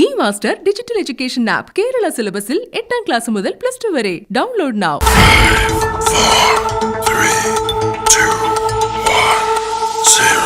E-Master Digital Education App Kerala സിലബസിൽ 8ാം class മുതൽ +2 വരെ ഡൗൺലോഡ് നൗ. 5, 4, 3, 2, 1, 0.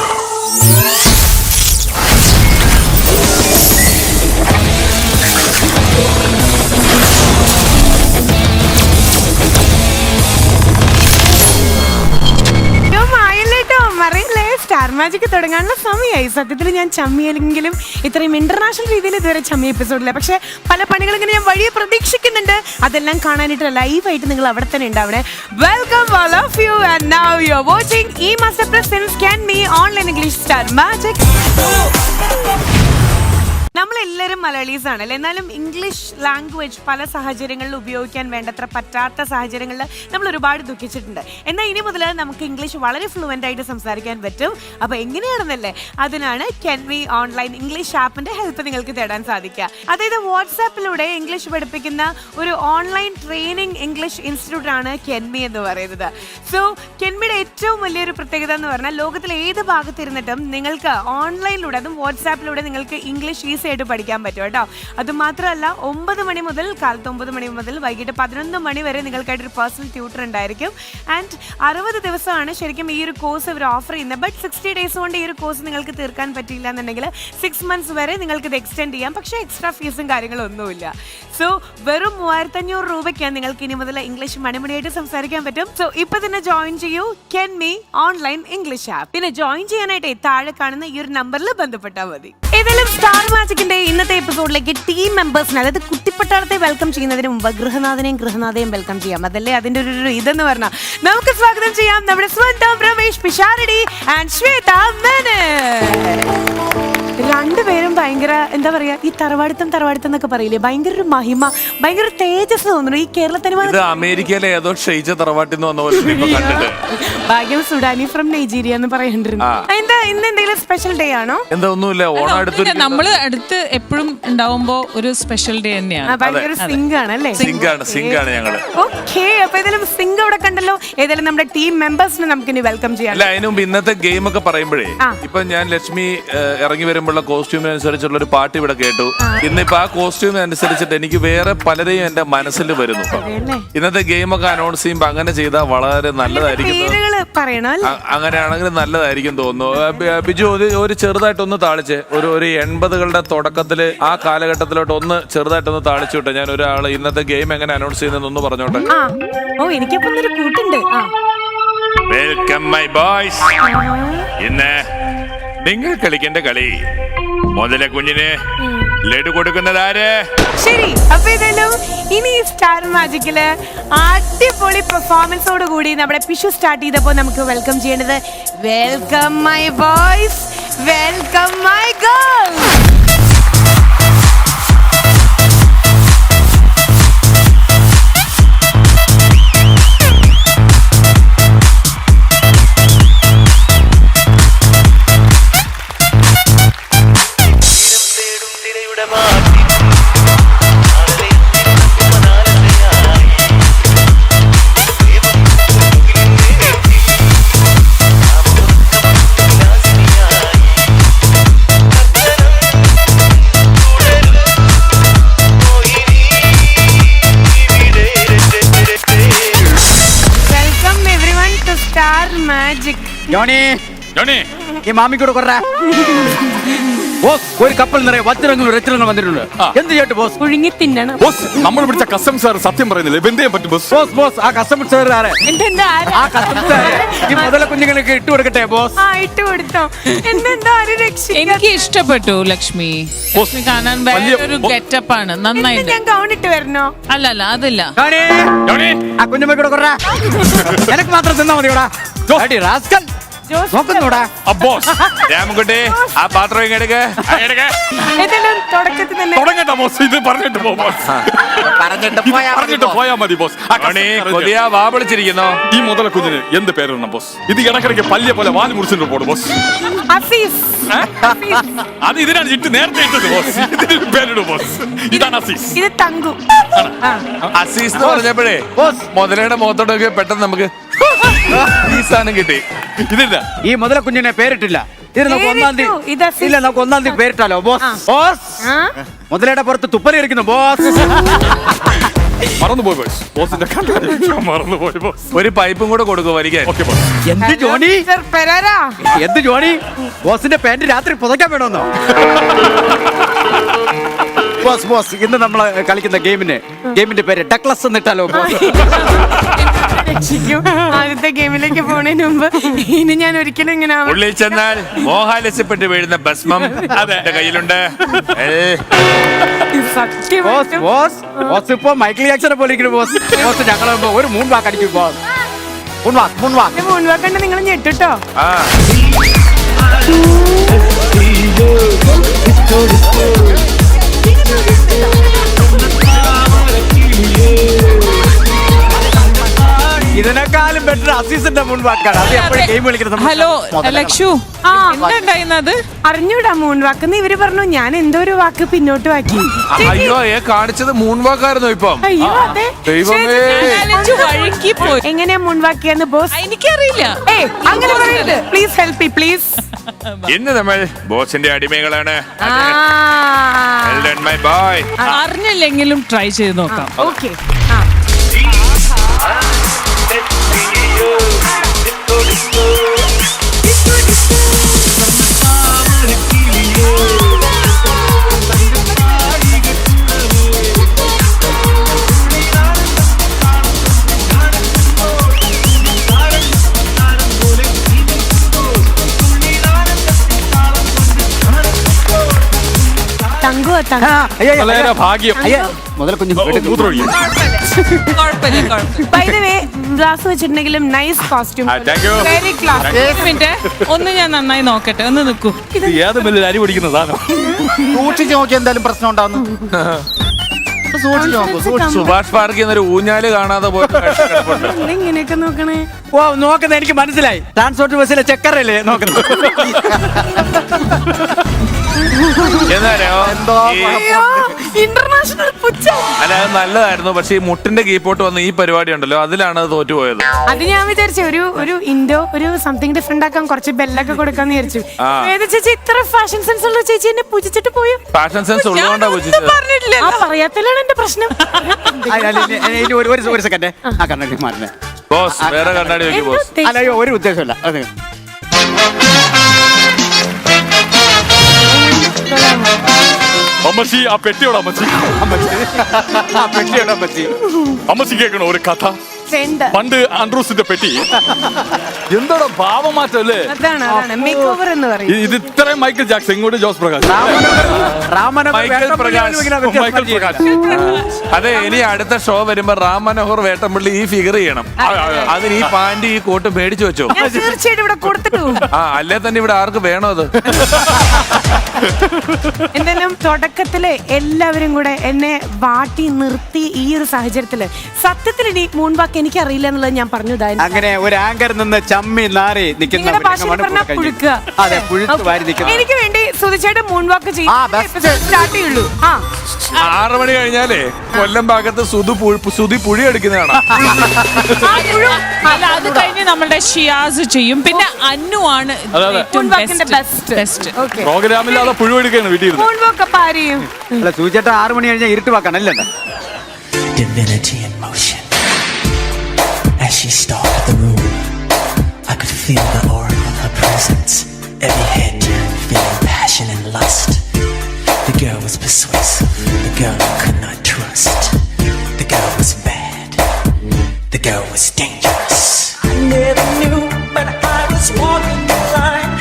സ്റ്റാർ മാജിക് തുടങ്ങാനുള്ള സമയമായി. സത്യത്തിൽ ഞാൻ ചമ്മിയെങ്കിലും ഇത്രയും ഇന്റർനാഷണൽ രീതിയിൽ ഇതുവരെ ചമ്മിയ എപ്പിസോഡില്ല. പക്ഷെ പല പണികൾ ഇങ്ങനെ ഞാൻ വഴിയെ പ്രതീക്ഷിക്കുന്നുണ്ട്. അതെല്ലാം കാണാനായിട്ട് ലൈവായിട്ട് നിങ്ങൾ അവിടെ തന്നെ ഉണ്ടാവണേ. Welcome all of you and now you are watching E-Master Presents Can Me Online English Star Magic. നമ്മളെല്ലാവരും മലയാളീസ് ആണല്ലേ, എന്നാലും ഇംഗ്ലീഷ് ലാംഗ്വേജ് പല സാഹചര്യങ്ങളിൽ ഉപയോഗിക്കാൻ വേണ്ടത്ര പറ്റാത്ത സാഹചര്യങ്ങളിൽ നമ്മൾ ഒരുപാട് ദുഃഖിച്ചിട്ടുണ്ട്. എന്നാൽ ഇനി മുതൽ നമുക്ക് ഇംഗ്ലീഷ് വളരെ ഫ്ലുവൻ്റ് ആയിട്ട് സംസാരിക്കാൻ പറ്റും. അപ്പോൾ എങ്ങനെയാണെന്നല്ലേ, അതിനാണ് Can Me ഓൺലൈൻ ഇംഗ്ലീഷ് ആപ്പിന്റെ ഹെൽപ്പ് നിങ്ങൾക്ക് തേടാൻ സാധിക്കുക. അതായത് വാട്സാപ്പിലൂടെ ഇംഗ്ലീഷ് പഠിപ്പിക്കുന്ന ഒരു ഓൺലൈൻ ട്രെയിനിങ് ഇംഗ്ലീഷ് ഇൻസ്റ്റിറ്റ്യൂട്ട് ആണ് Can Me എന്ന് പറയുന്നത്. സോ Can Meയുടെ ഏറ്റവും വലിയൊരു പ്രത്യേകത എന്ന് പറഞ്ഞാൽ ലോകത്തിലെ ഏത് ഭാഗത്തിരുന്നിട്ടും നിങ്ങൾക്ക് ഓൺലൈനിലൂടെ, അതും വാട്സാപ്പിലൂടെ നിങ്ങൾക്ക് ഇംഗ്ലീഷ് ഈസി ആയിട്ട് പഠിക്കാൻ പറ്റും കേട്ടോ. അതുമാത്രമല്ല 9 മണി മുതൽ കാലത്ത് 9 മണി മുതൽ വൈകിട്ട് 11 മണി വരെ നിങ്ങൾക്കായിട്ടൊരു പേഴ്സണൽ ട്യൂട്ടർ ഉണ്ടായിരിക്കും. ആൻഡ് 60 ദിവസമാണ് ശരിക്കും ഈ ഒരു കോഴ്സ് ഇവർ ഓഫർ ചെയ്യുന്നത്. ബട്ട് 60 ഡേയ്സ് കൊണ്ട് ഈ ഒരു കോഴ്സ് നിങ്ങൾക്ക് തീർക്കാൻ പറ്റിയില്ല എന്നുണ്ടെങ്കിൽ 6 മന്ത്സ് വരെ നിങ്ങൾക്ക് ഇത് എക്സ്റ്റെൻഡ് ചെയ്യാം. പക്ഷേ എക്സ്ട്രാ ഫീസും കാര്യങ്ങളും ഒന്നുമില്ല. സോ വെറും 3500 രൂപയ്ക്കാണ് നിങ്ങൾക്ക് ഇനി മുതൽ ഇംഗ്ലീഷ് മണിമണിയായിട്ട് സംസാരിക്കാൻ പറ്റും. സോ ഇപ്പൊ തന്നെ ജോയിൻ ചെയ്യൂ Can Me online English app. പിന്നെ ജോയിൻ ചെയ്യാനായിട്ട് താഴെ കാണുന്ന ഈ ഒരു നമ്പറിൽ ബന്ധപ്പെട്ടാൽ മതി. ഏതായാലും സ്റ്റാർ മാജിക്കിന്റെ ഇന്നത്തെ എപ്പിസോഡിലേക്ക് ടീം മെമ്പേഴ്സിനെ, അതായത് കുട്ടിപ്പട്ടാളത്തെ വെൽക്കം ചെയ്യുന്നതിന് മുമ്പ് ഗൃഹനാഥനെയും വെൽക്കം ചെയ്യാം. അതല്ലേ അതിന്റെ ഒരു ഇതെന്ന് പറഞ്ഞാൽ. നമുക്ക് സ്വാഗതം ചെയ്യാം നമ്മുടെ സ്വന്തം രമേഷ് പിഷാരടി ആൻഡ് ശ്വേത മേനോൻ. രണ്ടുപേരും ഭയങ്കര എന്താ പറയാ, ഈ തറവാടിത്തം എന്നൊക്കെ പറയില്ലേ, ഭയങ്കര ഒരു മഹിമ, ഭയങ്കര തേജസ് തോന്നുന്നു ഈ കേരളത്തിന്. അമേരിക്കയിലെ ഏതോ ക്ഷയിച്ച തറവാട്ടിൽ ഭാഗ്യം സുഡാനി ഫ്രം നൈജീരിയ എന്ന് പറയണ്ടിരുന്നു. എന്താ ഇന്ന് എന്തെങ്കിലും സ്പെഷ്യൽ ഡേ ആണോ? എന്താ ഒന്നുമില്ല, ഓണം നമ്മള് അടുത്ത് എപ്പോഴും ഉണ്ടാവുമ്പോ ഒരു സ്പെഷ്യൽ ഡേ തന്നെയാണ്. ഭയങ്കര സിങ്ക് ആണ് അല്ലേ? സിങ്ക് ആണ് ഞങ്ങള്. ഓക്കെ, അപ്പൊ ഏതായാലും സിങ്ക് അവിടെ കണ്ടല്ലോ. ഏതായാലും നമ്മുടെ ടീം മെമ്പേഴ്സിനെ നമുക്ക് ഇനി വെൽക്കം ചെയ്യാം. അല്ല, അതിന് മുമ്പ് ഇന്നത്തെ ഗെയിം ഒക്കെ പറയുമ്പോഴേ, ഇപ്പൊ ഞാൻ ലക്ഷ്മി ഇറങ്ങി വരുമ്പോഴുള്ള കോസ്റ്റ്യൂമിനനുസരിച്ചുള്ള ഒരു പാട്ട് ഇവിടെ കേട്ടു. ഇന്നിപ്പോ ആ കോസ്റ്റ്യൂമിനനുസരിച്ചിട്ട് എനിക്ക് വേറെ പലരെയും എന്റെ മനസ്സിൽ വരുന്നു. ഇന്നത്തെ ഗെയിം ഒക്കെ അനൗൺസ് ചെയ്യുമ്പോ അങ്ങനെ ചെയ്താൽ വളരെ നല്ലതായിരിക്കും. അങ്ങനെയാണെങ്കിൽ നല്ലതായിരിക്കും തോന്നുന്നു. ബിജു ഒരു ചെറുതായിട്ടൊന്ന് താളിച്ച് ഒരു 80കളുടെ തുടക്കത്തില് ആ കാലഘട്ടത്തിലോട്ട് ഒന്ന് ചെറുതായിട്ടൊന്ന് താളിച്ചു വിട്ടെ. ഞാൻ ഒരാള് ഇന്നത്തെ ഗെയിം എങ്ങനെ അനൗൺസ് ചെയ്യുന്നതെന്ന് പറഞ്ഞോട്ടെ. Welcome my boys. ഇന്ന് നിങ്ങൾ കളിക്കേണ്ട കളി മുതല കുഞ്ഞിന് ലഡു കൊടുക്കുന്നതാര്? ശരി, അപ്പൊ ഇതെല്ലാം ഇനി സ്റ്റാർ മാജിക്കില് അടിപൊളി പെർഫോമൻസോട് കൂടി നമ്മുടെ പിഷു സ്റ്റാർട്ട് ചെയ്തപ്പോ നമുക്ക് വെൽക്കം ചെയ്യേണ്ടത് welcome my boys, welcome my girls. Johnny ഈ മാമിക്കൂടെ കൊറ ബോസ്. ഒരു കപ്പൽ നിറയെ വജ്രങ്ങളും രത്നങ്ങളും വന്നിട്ടുണ്ട്. എന്ത് ചെയ്യട്ടെ ബോസ്? പുഴുങ്ങി തിന്നണം ബോസ്. നമ്മൾ പിടിച്ച കസ്റ്റംസ് സാർ സത്യം പറയുന്നില്ല, എന്ത് ചെയ്യാൻ പറ്റും ബോസ്? ബോസ് ആ കസ്റ്റമർ സാർ ആരെ? ആ കസ്റ്റമർ ഈ മുതല കുഞ്ഞുങ്ങൾക്ക് ഇട്ട് കൊടുക്കട്ടെ ബോസ്? ഇട്ട് കൊടുത്തോ. എന്താ എനിക്ക് ഇഷ്ടപ്പെട്ടു ലക്ഷ്മി. ലക്ഷ്മി കാണാൻ വേറൊരു ഗെറ്റപ്പ് ആണ്, നന്നായിട്ട്. ഞാൻ ഗൗൺ ഇട്ട് വരണോ? അല്ലല്ല അതില്ല. ആ കുഞ്ഞുമ്മക്കൂടെ കൊറ. എനിക്ക് മാത്രം തിന്നാ മതിയോടാ റാസ്കൽ. നോക്കുന്നൂടാ രാമൻകുട്ടി, ആ പാത്രം ഇങ്ങെടുക്ക്. തുടക്കത്തിൽ തന്നെ തുടങ്ങട്ടെ ബോസ്, ഇത് പറഞ്ഞിട്ട് പോയാ മതി ബോസ്. വാ വിളിച്ചിരിക്കുന്നോ? ഈ മുതല കുഞ്ഞിന് എന്ത് പേരിടണം ബോസ്? ഇത് ഇടക്കിടയ്ക്ക് പല്ലിയെ പോലെ വാല് മുറിച്ചിട്ട് പോടും ബോസ്. അത് ഇതിനാണ് ഇട്ട് നേരത്തെ ഇട്ടത് ബോസ്. ഇതിന് പേരിടും ബോസ്. ഇതാണ് അസീസ്. ഇത് തങ്കു. അസീസ് എന്ന് പറഞ്ഞപ്പോഴേ മുതലയുടെ മുഖത്തോടൊക്കെ പെട്ടെന്ന് നമുക്ക് ഈ സാധനം കിട്ടി. ഇതില്ല, ഈ മുതല കുഞ്ഞിനെ പേരിട്ടില്ല. ഇത് നമുക്ക് ഒന്നാം തീയതി ഇല്ല നമുക്ക് ഒന്നാം തീയതി പേരിട്ടാലോ ബോസ് ബോസ് മുതലയുടെ പുറത്ത് തുപ്പലി ഇരിക്കുന്നു ബോസ്. മറന്നുപോയി ബോസ്. ബോസിന്റെ മറന്നുപോയി ബോസ്. ഒരു പൈപ്പും കൂടെ കൊടുക്കും വലിക്കാൻ. Okay boss. എന്ത് ജോണി പെരേരാ എന്ത് ജോണി ബോസിന്റെ പാന്റ് രാത്രി പുതയ്ക്കാൻ വേണമെന്നോ? ബോസ് ബോസ് ഇന്ന് നമ്മൾ കളിക്കുന്ന ഗെയിമിന്റെ പേര് ഡക്ലസ് എന്നിട്ടാലോ ബോസ്? രക്ഷിക്കും. ആദ്യത്തെ ഗെയിമിലേക്ക് പോണതിന് മുമ്പ് ഇനി ഞാൻ ഒരിക്കലും ഇങ്ങനെ ആവ- ഉള്ളിൽ ചെന്നാൽ മോഹാലസ്യപ്പെട്ട് വീഴുന്ന ഭസ്മം എന്റെ കയ്യിലുണ്ട്. സത്യം ബോസ് ബോസ് ബോസ് ഇപ്പൊ മൈക്കിൾ ജാക്സനെ പോലെ ഇരിക്കുന്നു ബോസ്. ബോസ് ഞങ്ങൾ ഒരു മൂൺ വാക്ക് അടിക്കും ബോസ്. മൂൺ വാക്ക് മുൻവാക്കണ്ട് നിങ്ങൾ ഞെട്ടിട്ടോ. ആ ഇതിനേക്കാളും ബെറ്റർ അസീസിന്റെ മുൻ വാക്കാണ്. അത് എപ്പോഴും ഗെയിം കളിക്കുന്ന ഹലോ ലക്ഷു എന്താണ്ടായിരുന്നത്? അറിഞ്ഞൂടാ മൂൺവാക്കെന്ന് ഇവര് പറഞ്ഞു. ഞാൻ എന്തോ ഒരു വാക്ക് പിന്നോട്ട് വാക്കി. അയ്യോ കാണിച്ചത് മൂൺവാക്കായിരുന്നു ഇപ്പം. അയ്യോ അതെ. ദൈവമേ. ലച്ചു വഴുക്കി പോയി. എങ്ങനെയാ മൂൺവാക്കിയെന്ന് ബോസ്? എനിക്കറിയില്ല. അങ്ങനെ പറയരുത്. Please help me please. ഇന്ന് നമ്മൾ ബോസിന്റെ അടിമകളാണ്. Well done, my boy. അറിഞ്ഞില്ലെങ്കിലും ട്രൈ ചെയ്ത് നോക്കാം. ഓക്കെ. തങ്കു വളരെ ഭാഗ്യം. മുതൽ കുഞ്ഞു മൂത്രമൊഴിക്കും. കുഴപ്പമില്ല. ബൈ ദ വേ ഗ്ലാസ് വെച്ചിട്ടുണ്ടെങ്കിലും nice costume. Thank you. Very class. ഒരു മിനിറ്റ് ഒന്ന് ഞാൻ നന്നായി നോക്കട്ടെ. ഒന്ന് നിൽക്കൂ. ഇത് ഏത് വലിയ അരി പിടിക്കുന്ന സാധനം. സൂക്ഷിച്ച് നോക്കി എന്തായാലും പ്രശ്നം ഉണ്ടാവുന്നു. സുഭാഷ് പാർക്ക് എന്നൊരു ഊഞ്ഞാല് കാണാതെ പോയിട്ട് ഇങ്ങനെയൊക്കെ നോക്കണേ. ഓ നോക്കുന്നത് എനിക്ക് മനസ്സിലായി. ട്രാൻസ്പോർട്ട് ബസ്സിലെ ചെക്കറല്ലേ നോക്കുന്നത്? ഇന്റർനാഷണൽ പുച്ഛ. അല്ല അത് നല്ലതായിരുന്നു. പക്ഷെ ഈ മുട്ടിന്റെ കീപ്പോട്ട് വന്ന ഈ പരിപാടി ഉണ്ടല്ലോ അതിലാണ് അത് തോറ്റുപോയത്. അത് ഞാൻ വിചാരിച്ചു ഒരു ഇൻഡോ ഒരു സംതിങ് ഡിഫറെന്റ് ആക്കാൻ കുറച്ച് ബെല്ലൊക്കെ കൊടുക്കാന്ന് വിചാരിച്ചു. ഏത് ചേച്ചി ഇത്ര ഫാഷൻ സെൻസ് ഉള്ള ചേച്ചി എന്നെ പൂജിച്ചിട്ട് പോയോ? ഫാഷൻ സെൻസ് ഉള്ളതുകൊണ്ടാ പൂജിച്ചത്. ആ പറയാത്തല്ലാണ് എന്റെ പ്രശ്നം. ഒരു സെക്കൻഡ് ആ കണ്ണാടി മാറുന്നേ ബോസ് വേറെ കണ്ണാടി വെക്കും ബോസ്. അല്ലയോ ഒരു ഉദ്ദേശമല്ല. അതെ അമ്മച്ചി ആ പെട്ടിയോട് അമ്മച്ചി പെട്ടിയോടാ പറ്റി. അമ്മച്ചി കേൾക്കണോ ഒരു കഥ? ഫ്രണ്ട്. പണ്ട് ആൻഡ്രൂസിന്റെ പെട്ടി എന്താടാ ഭാവമാറ്റം അല്ലേ? അതാണ് മേക്ക് ഓവർ എന്ന് പറയും. ഇത് ഇത്രയും മൈക്കിൾ ജാക്സൺ ഇങ്ങോട്ട് ജോസ് പ്രകാശ്. മൈക്കിൾ പ്രകാശ്. അതെ ഇനി അടുത്ത ഷോ വരുമ്പോ റാം മനോഹർ വേട്ടമ്പള്ളി ഈ ഫിഗർ ചെയ്യണം. അതിന് ഈ പാന്റ് ഈ കോട്ട് മേടിച്ചു വെച്ചോ. ഞാൻ തീർച്ചയായിട്ടും ഇവിടെ കൊടുത്തിട്ടു. അല്ലേ തന്നെ ഇവിടെ ആർക്ക് വേണോ അത്? എന്തായാലും തുടക്കത്തില് എല്ലാവരും കൂടെ എന്നെ വാട്ടി നിർത്തി ഈ ഒരു സാഹചര്യത്തില് സത്യത്തിൽ ഇനി മൂൺവാക്ക് എനിക്ക് അറിയില്ല എന്നുള്ളത് ഞാൻ പറഞ്ഞു. അങ്ങനെ ഒരു ആങ്കർ നിന്ന് ചമ്മി നാറി നിൽക്കുന്ന അതെ പുഴുത്ത് വാരി നിൽക്കുന്ന എനിക്ക് വേണ്ടി സുധിച്ചേട്ടൻ മൂൺവാക്ക് ചെയ്യും. സ്റ്റാർട്ട് ചെയ്യുള്ളൂ. 6 മണി കഴിഞ്ഞാലേ കൊല്ലം ഭാഗത്ത് സുധി പുഴി എടുക്കുന്നതാണ്. അല്ല അത് കഴിഞ്ഞ് നമ്മുടെ ഷിയാസ് ചെയ്യും. പിന്നെ അന്നു ആണ് ബെസ്റ്റ്. പ്രോഗ്രാമില്ലാതെ പുഴുവെടുക്കാണ് വീട്ടിൽ. മൂൺവാക്ക് അപ്പൊ ആര് ചെയ്യും? അല്ല സൂചേട്ട 6 മണി കഴിഞ്ഞാൽ ഇരുട്ട് വാക്കാണല്ലേ? Divinity in motion. As she stalked the room, I could feel the aura of her presence. Every head turned, feeling passion and lust. The girl was persuasive, the girl I could not trust. The girl was bad, the girl was dangerous. I never knew, but I was walking the line.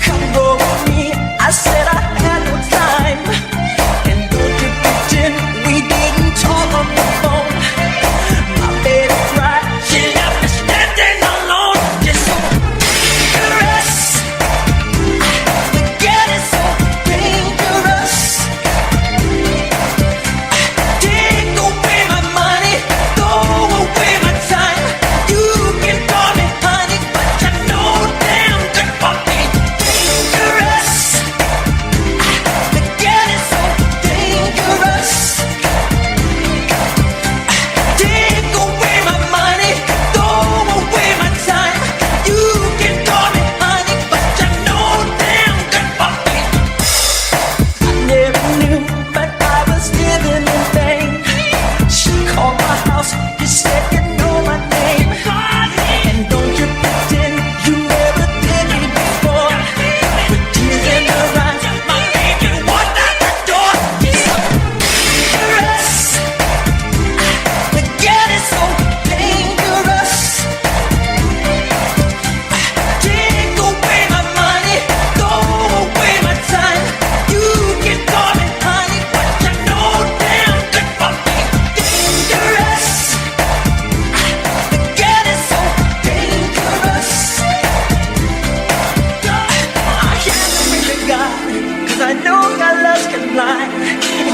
Come go with me, I said I had no time. And though you pretend we didn't talk on the phone, my baby cried, she left me standing alone. Just so dangerous, the girl is so dangerous. Take away my money, throw away my time. You can call me honey, but you know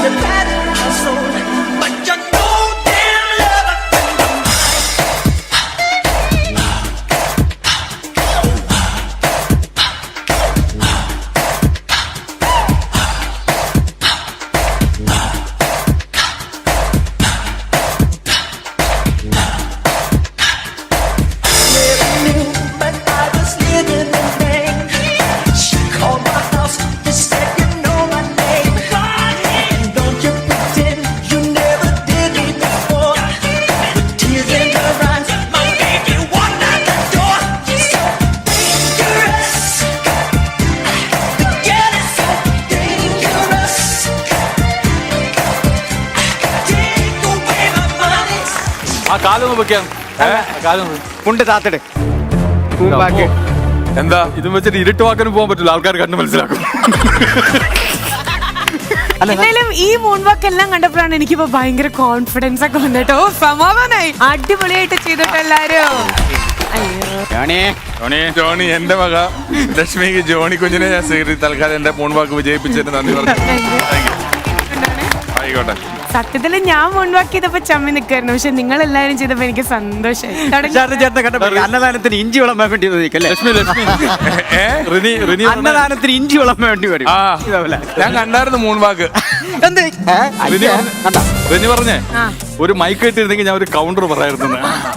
the pattern of my soul. But you know damn love I never knew, but I was living in vain. She called my house, just said you know my name. And don't you pretend you never did me before. With tears in her eyes, my baby walked out the door. So dangerous, the girl is so dangerous. Take away my money. ആ കാലൊന്ന് വെക്കാം കാലൊന്ന് മുണ്ട് താത്തിട് മുമ്പാക്ക്. എന്താ ഇതും വെച്ചിട്ട് ഇരുട്ടുവാക്കാനും പോകാൻ പറ്റില്ല, ആൾക്കാർ കണ്ടു മനസ്സിലാക്കും. എന്തായാലും ഈ മൂൺ വാക്ക് എല്ലാം കണ്ടപ്പോഴാണ് എനിക്കിപ്പോ ഭയങ്കര കോൺഫിഡൻസ് ഒക്കെ വന്നിട്ടോ. സമാധാനായി, അടിപൊളിയായിട്ട് ചെയ്തിട്ട് എല്ലാരും. ജോണി എന്റെ മക ലക്ഷ്മിക്ക് ജോണി കുഞ്ഞിനെ ഞാൻ സ്വീകരിച്ച് തൽക്കാലം എന്റെ മൂൺ വാക്ക് വിജയിപ്പിച്ചതിന് നന്ദി പറഞ്ഞു. ആയിക്കോട്ടെ. സത്യത്തില് ഞാൻ മുൻവാക്ക് ചെയ്തപ്പോ ചമ്മി നിൽക്കായിരുന്നു, പക്ഷെ നിങ്ങൾ എല്ലാരും ചെയ്തപ്പോ എനിക്ക് സന്തോഷമായി. ചേർത്ത് കണ്ടപ്പോ അന്നദാനത്തിന് ഇഞ്ചി വിളമ്പാൻ വേണ്ടി നിൽക്കല്ലേ? അന്നദാനത്തിന് ഇഞ്ചി വിളമ്പാൻ വേണ്ടി വരും. ആ ഞാൻ കണ്ടായിരുന്നു മൂൺ വാക്ക്. റിനി പറഞ്ഞേ ഒരു മൈക്ക് കിട്ടിയിരുന്നെങ്കിൽ ഞാൻ ഒരു കൗണ്ടർ പറയായിരുന്നു.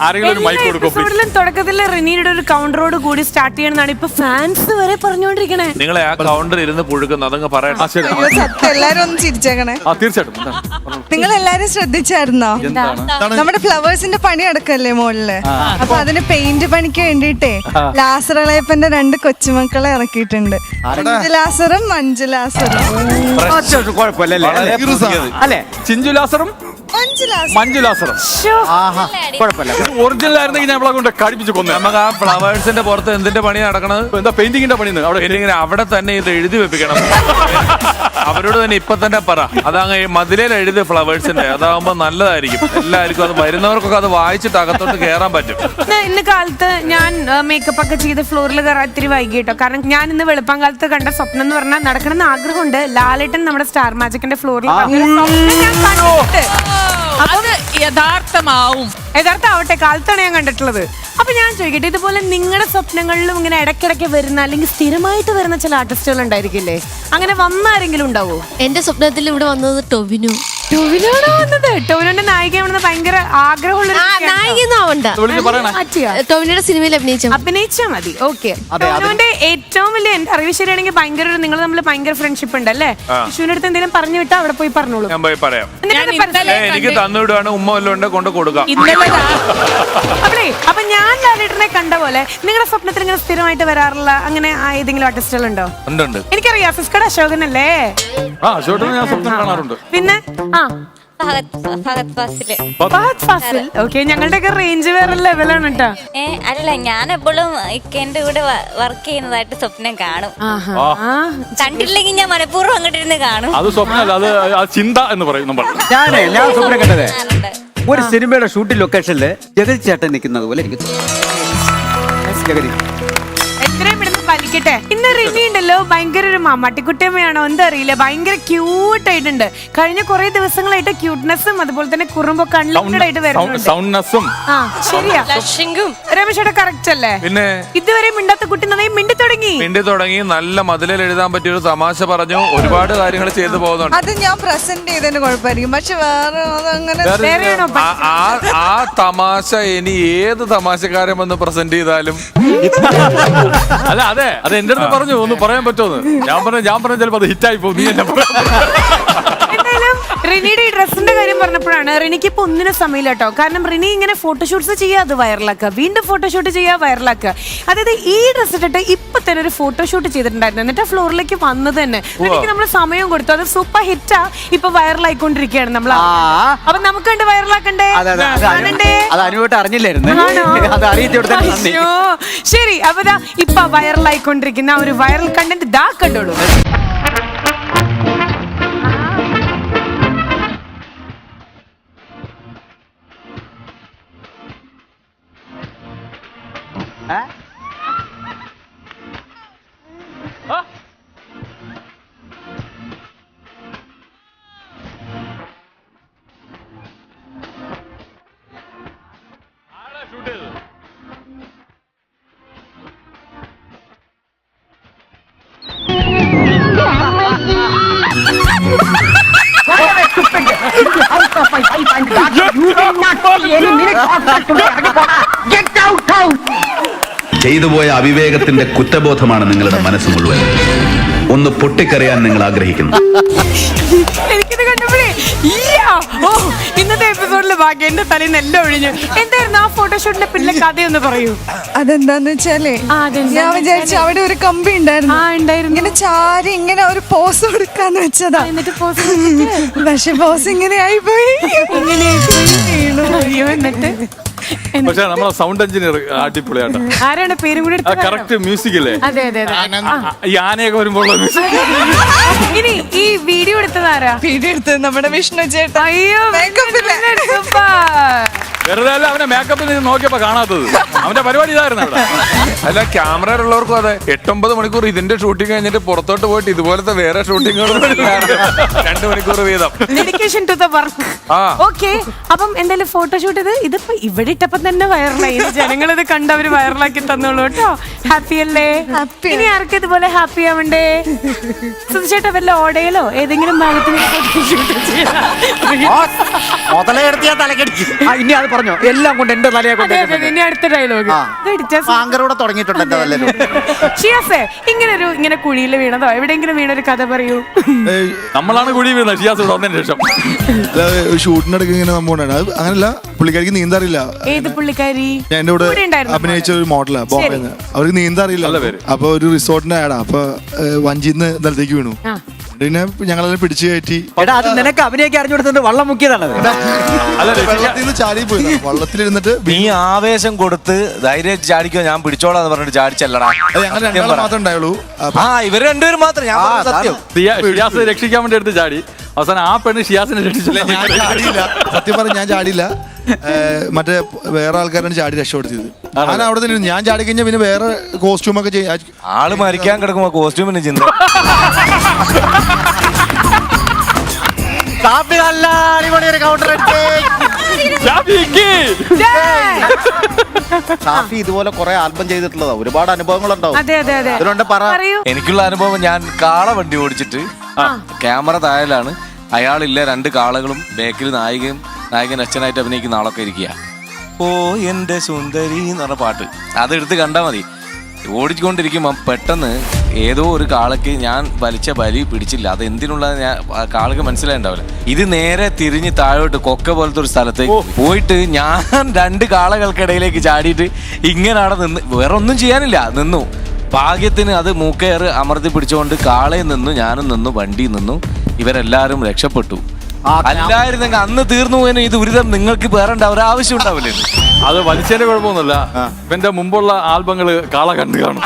ആരെങ്കിലും ഒരു മൈക്ക് കൊടുക്കും. തുടക്കത്തില് റിനിയുടെ ഒരു കൗണ്ടറോട് കൂടി സ്റ്റാർട്ട് ചെയ്യണമെന്നാണ് ഇപ്പൊ ഫാൻസ് വരെ പറഞ്ഞുകൊണ്ടിരിക്കണേ. നിങ്ങളെ ആ കൗണ്ടർ ഇരുന്ന് പുഴുക്കുന്നു, അതങ്ങ് പറയണം. എല്ലാരും ഒന്ന് ചിരിച്ചേക്കണേ. തീർച്ചയായിട്ടും. നിങ്ങൾ എല്ലാരും ശ്രദ്ധിച്ചായിരുന്നോ? നമ്മുടെ ഫ്ലവേഴ്സിന്റെ പണി നടക്കല്ലേ മോളില്, അപ്പൊ അതിന് പെയിന്റ് പണിക്ക് വേണ്ടിട്ടേ ലാസറളയപ്പന്റെ 2 കൊച്ചുമക്കളെ ഇറക്കിയിട്ടുണ്ട്. ലാസറും മഞ്ജുലാസറും. കുഴപ്പമില്ലല്ലേ അല്ലേ? ചിഞ്ചുലാസറും മഞ്ജുലാസറും കുഴപ്പമില്ല. ഒറിജിനൽ ആയിരുന്നെങ്കിൽ ഞാൻ കൊണ്ട് കടിപ്പിച്ച് കൊന്നു. നമുക്ക് ആ ഫ്ലവേഴ്സിന്റെ പുറത്ത് എന്തിന്റെ പണി നടക്കണത്? എന്താ പെയിന്റിങ്ങിന്റെ പണി അവിടെ തന്നെ ഇത് എഴുതി വെപ്പിക്കണം. അവരോട് തന്നെ ഇപ്പൊ തന്നെ പറ, അതങ്ങ് മതിലേൽ എഴുതി ഫ്ലവേഴ്സിന്റെ, അതാവുമ്പോ നല്ലതായിരിക്കും. എല്ലാവർക്കും അത് വരുന്നവർക്കൊക്കെ അത് വായിച്ചിട്ട് അകത്തോട്ട് കയറാൻ പറ്റും. ഇന്ന് കാലത്ത് ഞാൻ മേക്കപ്പ് ഒക്കെ ചെയ്ത് ഫ്ലോറിൽ കയറാൻ ഇത്തിരി വൈകിട്ടോ. കാരണം ഞാൻ ഇന്ന് വെളുപ്പം കാലത്ത് കണ്ട സ്വപ്നം എന്ന് പറഞ്ഞാൽ നടക്കണമെന്ന് ആഗ്രഹമുണ്ട്. ലാലേട്ടൻ നമ്മുടെ സ്റ്റാർ മാജിക്കിന്റെ ഫ്ലോറിൽ യഥാർത്ഥമാവട്ടെ, കാലത്താണ് ഞാൻ കണ്ടിട്ടുള്ളത്. അപ്പൊ ഞാൻ ചോദിക്കട്ടെ, ഇതുപോലെ നിങ്ങളുടെ സ്വപ്നങ്ങളിലും ഇങ്ങനെ ഇടയ്ക്കിടയ്ക്ക് വരുന്ന അല്ലെങ്കിൽ സ്ഥിരമായിട്ട് വരുന്ന ചില ആർട്ടിസ്റ്റുകൾ ഉണ്ടായിരിക്കില്ലേ? അങ്ങനെ വന്നാരെങ്കിലും ഉണ്ടാവോ? എന്റെ സ്വപ്നത്തിൽ ഇവിടെ വന്നത് ടൊവിനോ. ടൊവിനോടെ വന്നത്? ടൊവിനോന്റെ നായികയാണെന്ന് ഭയങ്കര ആഗ്രഹമുള്ള ടൊവിനോയുടെ സിനിമയിൽ അഭിനയിച്ചാ മതി. ഓക്കെ. ടൊവിനോന്റെ ഏറ്റവും വലിയ, എന്റെ അറിവ് ശരിയാണെങ്കിൽ ഭയങ്കര നിങ്ങൾ തമ്മിൽ ഭയങ്കര ഫ്രണ്ട്ഷിപ്പ് ഉണ്ട് അല്ലേ? വിഷുവിന്റെ അടുത്ത് എന്തെങ്കിലും പറഞ്ഞു വിട്ടാ അവിടെ പോയി പറഞ്ഞോളൂ. ഞാൻ പോയി പറയാം. എനിക്ക് തന്നുവിടുവാണ്, ഉമ്മ വല്ലതും കൊണ്ട് കൊടുക്കാം. അപ്പൊ ഞാൻ ലാലേട്ടനെ കണ്ട പോലെ നിങ്ങളുടെ സ്വപ്നത്തിൽ ഇങ്ങനെ സ്ഥിരമായിട്ട് വരാറുള്ള അങ്ങനെ ഏതെങ്കിലും ആർട്ടിസ്റ്റുകൾ ഉണ്ടോ? എനിക്കറിയാം, സിസ്കട അശോകനല്ലേ? ഞാൻ സ്വപ്നം കാണാറുണ്ട്. പിന്നെ ഞങ്ങളുടെയൊക്കെ റേഞ്ച് വേറെ ലെവലാണ് കേട്ടോ. അല്ല, ഞാൻ എപ്പോഴും ഇക്കേന്റെ കൂടെ വർക്ക് ചെയ്യുന്നതായിട്ട് സ്വപ്നം കാണും. കണ്ടില്ലെങ്കിൽ ഞാൻ മനഃപൂർവ്വം അങ്ങോട്ട് ഇരുന്ന് കാണും. അത് സ്വപ്നമല്ല, അത് ചിന്ത എന്ന് പറയും നമ്മൾ. ഞാൻ സ്വപ്നം കണ്ടത് ഒരു സിനിമയുടെ ഷൂട്ടിംഗ് ലൊക്കേഷനില് ജഗതി ചേട്ടൻ നിൽക്കുന്നത് പോലെ എനിക്ക് ജഗതി എത്രയും പെട്ടെന്ന് വലിക്കട്ടെ. ഇന്ന് റിനി ഉണ്ടല്ലോ ഭയങ്കര ഒരു മമ്മട്ടിക്കുട്ടിയമ്മയാണോ എന്താ അറിയില്ല, ഭയങ്കര ക്യൂട്ട് ആയിട്ടുണ്ട്. കഴിഞ്ഞ കുറെ ദിവസങ്ങളായിട്ട് ക്യൂട്ട്നെസ്സും അതുപോലെ തന്നെ കുറുമ്പൊക്കെ അൺലിമിറ്റഡ് ആയിട്ട് വരുന്നുണ്ട്. ശരിയാ രമേശോടെ കറക്റ്റ് അല്ലേ? പിന്നെ ഇതുവരെ മിണ്ടാത്ത കുട്ടി നന്നായി മിണ്ടി തുടങ്ങി. നല്ല മതിലിൽ എഴുതാൻ പറ്റിയ ഒരു തമാശ പറഞ്ഞു. ഒരുപാട് കാര്യങ്ങൾ ചെയ്തു പോകുന്നുണ്ട്. അത് ഞാൻ പ്രസന്റ് ചെയ്തതിന് കുഴപ്പമായിരിക്കും, പക്ഷെ വേറെ ആ തമാശ ഇനി ഏത് തമാശക്കാരൻ വന്ന് പ്രസന്റ് ചെയ്താലും അല്ല അത് എന്റെ അടുത്ത് പറഞ്ഞു ഒന്ന് പറയാൻ പറ്റുമോ? ഞാൻ പറഞ്ഞ ചിലപ്പോ അത് ഹിറ്റായി പോകും. നീ എന്നെ എന്തായാലും റിനിയുടെ ഈ ഡ്രസ്സിന്റെ കാര്യം പറഞ്ഞപ്പോഴാണ് റിനിക്ക് ഇപ്പൊ ഒന്നിനും സമയമില്ല കേട്ടോ. കാരണം റിനി ഇങ്ങനെ ഫോട്ടോഷൂട്ട്സ് ചെയ്യുക, അത് വൈറലാക്കുക, വീണ്ടും ഫോട്ടോഷൂട്ട് ചെയ്യുക, വൈറലാക്കുക. അതായത് ഈ ഡ്രസ് ഇട്ടിട്ട് ഇപ്പൊ തന്നെ ഒരു ഫോട്ടോഷൂട്ട് ചെയ്തിട്ടുണ്ടായിരുന്നു. എന്നിട്ട് ഫ്ലോറിലേക്ക് വന്നത് തന്നെ റിനിക്ക് നമ്മൾ സമയം കൊടുത്തു. അത് സൂപ്പർ ഹിറ്റാ, ഇപ്പൊ വൈറലായിക്കൊണ്ടിരിക്കുകയാണ് നമ്മൾ. അപ്പൊ നമുക്ക് കണ്ട് വൈറലാക്കണ്ടേ? ശരി, അപ്പൊ ഇപ്പൊ വൈറലായിക്കൊണ്ടിരിക്കുന്ന ഒരു വൈറൽ കണ്ടന്റ് ദാ കണ്ടോളൂ. ചെയ്തുപോയ അവിവേകത്തിന്റെ കുറ്റബോധമാണ് നിങ്ങളുടെ മനസ്സ് മുഴുവൻ. ഒന്ന് പൊട്ടിക്കറിയാൻ നിങ്ങൾ ആഗ്രഹിക്കുന്നു. എനിക്കിത് കണ്ടപ്പോഴേ ഇന്നത്തെ എപ്പിസോഡിൽ ബാക്കി എന്റെ തലേന്ന് എല്ലാം ഒഴിഞ്ഞു. എന്തായിരുന്നു ആ ഫോട്ടോഷൂട്ടിന്റെ പിന്നിലെ കഥയൊന്ന് പറയൂ. അതെന്താന്ന് വെച്ചാലേ ഞാൻ വിചാരിച്ചു അവിടെ ഒരു കമ്പി ഉണ്ടായിരുന്നു. ഇങ്ങനെ ചാരി ഇങ്ങനെ ഒരു പോസ് കൊടുക്കാന്ന് വെച്ചതാ. എന്നിട്ട് പോസ് പക്ഷെ പോസ് ഇങ്ങനെ ആയിപ്പോയി. അയ്യോ എന്നിട്ട് പക്ഷെ നമ്മളെ സൗണ്ട് എഞ്ചിനീയർ അടിപൊളിയാട്ടോ. ആരാണ് പേരും കൂടി കറക്റ്റ് മ്യൂസിക് അല്ലേ? അതെ അതെ ഈ ആനയൊക്കെ വരുമ്പോൾ ഇനി ഈ വീഡിയോ എടുത്തത് ആരാ? വീഡിയോ എടുത്തത് നമ്മുടെ വിഷ്ണു ചേട്ടാ. അയ്യോ വെറുതെ അല്ല അവനെ മേക്കപ്പിൽ നോക്കിയപ്പോ കാണാത്തത്. അവന്റെ പരിപാടി ഇതായിരുന്നു അവിടെ. അല്ല ക്യാമറ ഉള്ളവർക്കും അതെ 8-9 മണിക്കൂർ ഇതിന്റെ ഷൂട്ടിംഗ് കഴിഞ്ഞിട്ട് പുറത്തോട്ട് പോയിട്ട് ഇതുപോലത്തെ വേറെ ഷൂട്ടിങ്ങുകൾ 2 മണിക്കൂർ വീതം. Dedication to the work. Okay, അപ്പം എന്തായാലും ഫോട്ടോഷൂട്ട് ഇതിപ്പോ ഇവിടെ ഇട്ടപ്പം തന്നെ വൈറലായി. ജനങ്ങൾ ഇത് കണ്ടവര് വൈറലാക്കി തന്നോളൂ കേട്ടോ. ഹാപ്പി അല്ലേ? ഇനി ആർക്കും ഇതുപോലെ ഹാപ്പി ആവണ്ടേ? സുധിച്ചേട്ടാ വല്ല ഓടയിലോ ഏതെങ്കിലും ഭാഗത്തിന് ഫോട്ടോഷൂട്ട് ഇനി അത് പറഞ്ഞോ, എല്ലാം കൊണ്ട് എന്റെ തലയെ കൊണ്ട്. ഇനി അടുത്ത ഡയലോഗ് തുടങ്ങിയിട്ടുണ്ട്. ഇങ്ങനെ കുഴിയിൽ വീണതോ എവിടെയെങ്കിലും വീണൊരു കഥ പറയൂ. നമ്മളാണ് കുഴി വീണത് ഷിയാസ് വന്നതിന് ശേഷം. ഷൂട്ടിനിടയ്ക്ക് ഇങ്ങനെ സംഭവം അങ്ങനല്ല, പുള്ളിക്കാരിക്ക് നീന്താറില്ല. ഏത് പുള്ളിക്കാരി? ഞാൻ എന്റെ കൂടെ അഭിനയിച്ച ഒരു മോഡലാ ബോംബെന്ന്. അവർക്ക് നീന്താറില്ല. അപ്പൊ ഒരു റിസോർട്ടിന്റെ ആടാ. അപ്പൊ വഞ്ചിന്ന് നിലത്തേക്ക് വീണു. പിന്നെ ഞങ്ങളെല്ലാം പിടിച്ചു കയറ്റി. അത് നിനക്ക് അഭിനയിക്കാൻ അറിഞ്ഞുകൊടുത്തിട്ട് വള്ളം മുക്കിയതാണ്. വെള്ളത്തിൽ നിന്ന് ചാടി പോയി. വള്ളത്തിലിരുന്നിട്ട് നീ ആവേശം കൊടുത്ത് ധൈര്യം ചാടിക്കോ, ഞാൻ പിടിച്ചോളാന്ന് പറഞ്ഞിട്ട് ചാടിച്ചല്ലടാ. ഞങ്ങൾ രണ്ടാളും മാത്രമേ ഉണ്ടായുള്ളൂ. ഇവര് രണ്ടുപേരും മാത്രം. ഞാൻ സത്യം ഷിയാസ് രക്ഷിക്കാൻ വേണ്ടി എടുത്ത് ചാടി. അവസാനം ആ പെണ്ണ് ഷിയാസിനെ രക്ഷിച്ചില്ല. ഞാൻ ചാടിയില്ല, സത്യം പറഞ്ഞ ഞാൻ ചാടിയില്ല. മറ്റേ വേറെ ആൾക്കാരാണ് ചാടി രക്ഷപ്പെടുത്തിയത്. ഞാൻ അവിടെ തന്നെ. ഞാൻ ചാടി കഴിഞ്ഞാൽ പിന്നെ വേറെ കോസ്റ്റ്യൂമൊക്കെ ആള് മരിക്കാൻ കിടക്കുമ്പോ കോസ്റ്റ്യൂമിന് ചിന്ത. ഷാഫി ഇതുപോലെ കുറെ ആൽബം ചെയ്തിട്ടുള്ളതാ, ഒരുപാട് അനുഭവങ്ങളുണ്ടാവും. എനിക്കുള്ള അനുഭവം, ഞാൻ കാള വണ്ടി ഓടിച്ചിട്ട് ക്യാമറ താഴെയാണ്, അയാളില്ല, 2 കാളകളും ബാക്കിൽ നായകൻ അച്ഛനായിട്ട് അഭിനയിക്കുന്ന ആളൊക്കെ ഇരിക്കുക. ഓ എന്റെ സുന്ദരി എന്ന് പറഞ്ഞ പാട്ട് അതെടുത്ത് കണ്ടാൽ മതി. ഓടിക്കൊണ്ടിരിക്കുമ്പോൾ പെട്ടെന്ന് ഏതോ ഒരു കാളയ്ക്ക് ഞാൻ വലിച്ച ബലി പിടിച്ചില്ല. അത് എന്തിനുള്ള കാളക്ക് മനസ്സിലായിണ്ടാവില്ല. ഇത് നേരെ തിരിഞ്ഞ് താഴോട്ട് കൊക്ക പോലത്തെ ഒരു സ്ഥലത്തേക്ക് പോയിട്ട് ഞാൻ 2 കാളകൾക്കിടയിലേക്ക് ചാടിയിട്ട് ഇങ്ങനെ അവിടെ നിന്ന് വേറെ ഒന്നും ചെയ്യാനില്ല, നിന്നു. ഭാഗ്യത്തിന് അത് മൂക്കയറ് അമർത്തി പിടിച്ചുകൊണ്ട് കാളയിൽ നിന്നു, ഞാനും നിന്നു, വണ്ടി നിന്നു. ഇവരെല്ലാരും രക്ഷപ്പെട്ടു. അല്ലായിരുന്നെങ്കിൽ അന്ന് തീർന്നു പോയതിന് ഈ ദുരിതം നിങ്ങൾക്ക് വേറെ ഒരാവശ്യം ഉണ്ടാവില്ലേ? അത് വലിച്ചതിന്റെ കുഴപ്പമൊന്നുമില്ല. ഇവന്റെ മുമ്പുള്ള ആൽബങ്ങള് കാള കണ്ടു കാണും.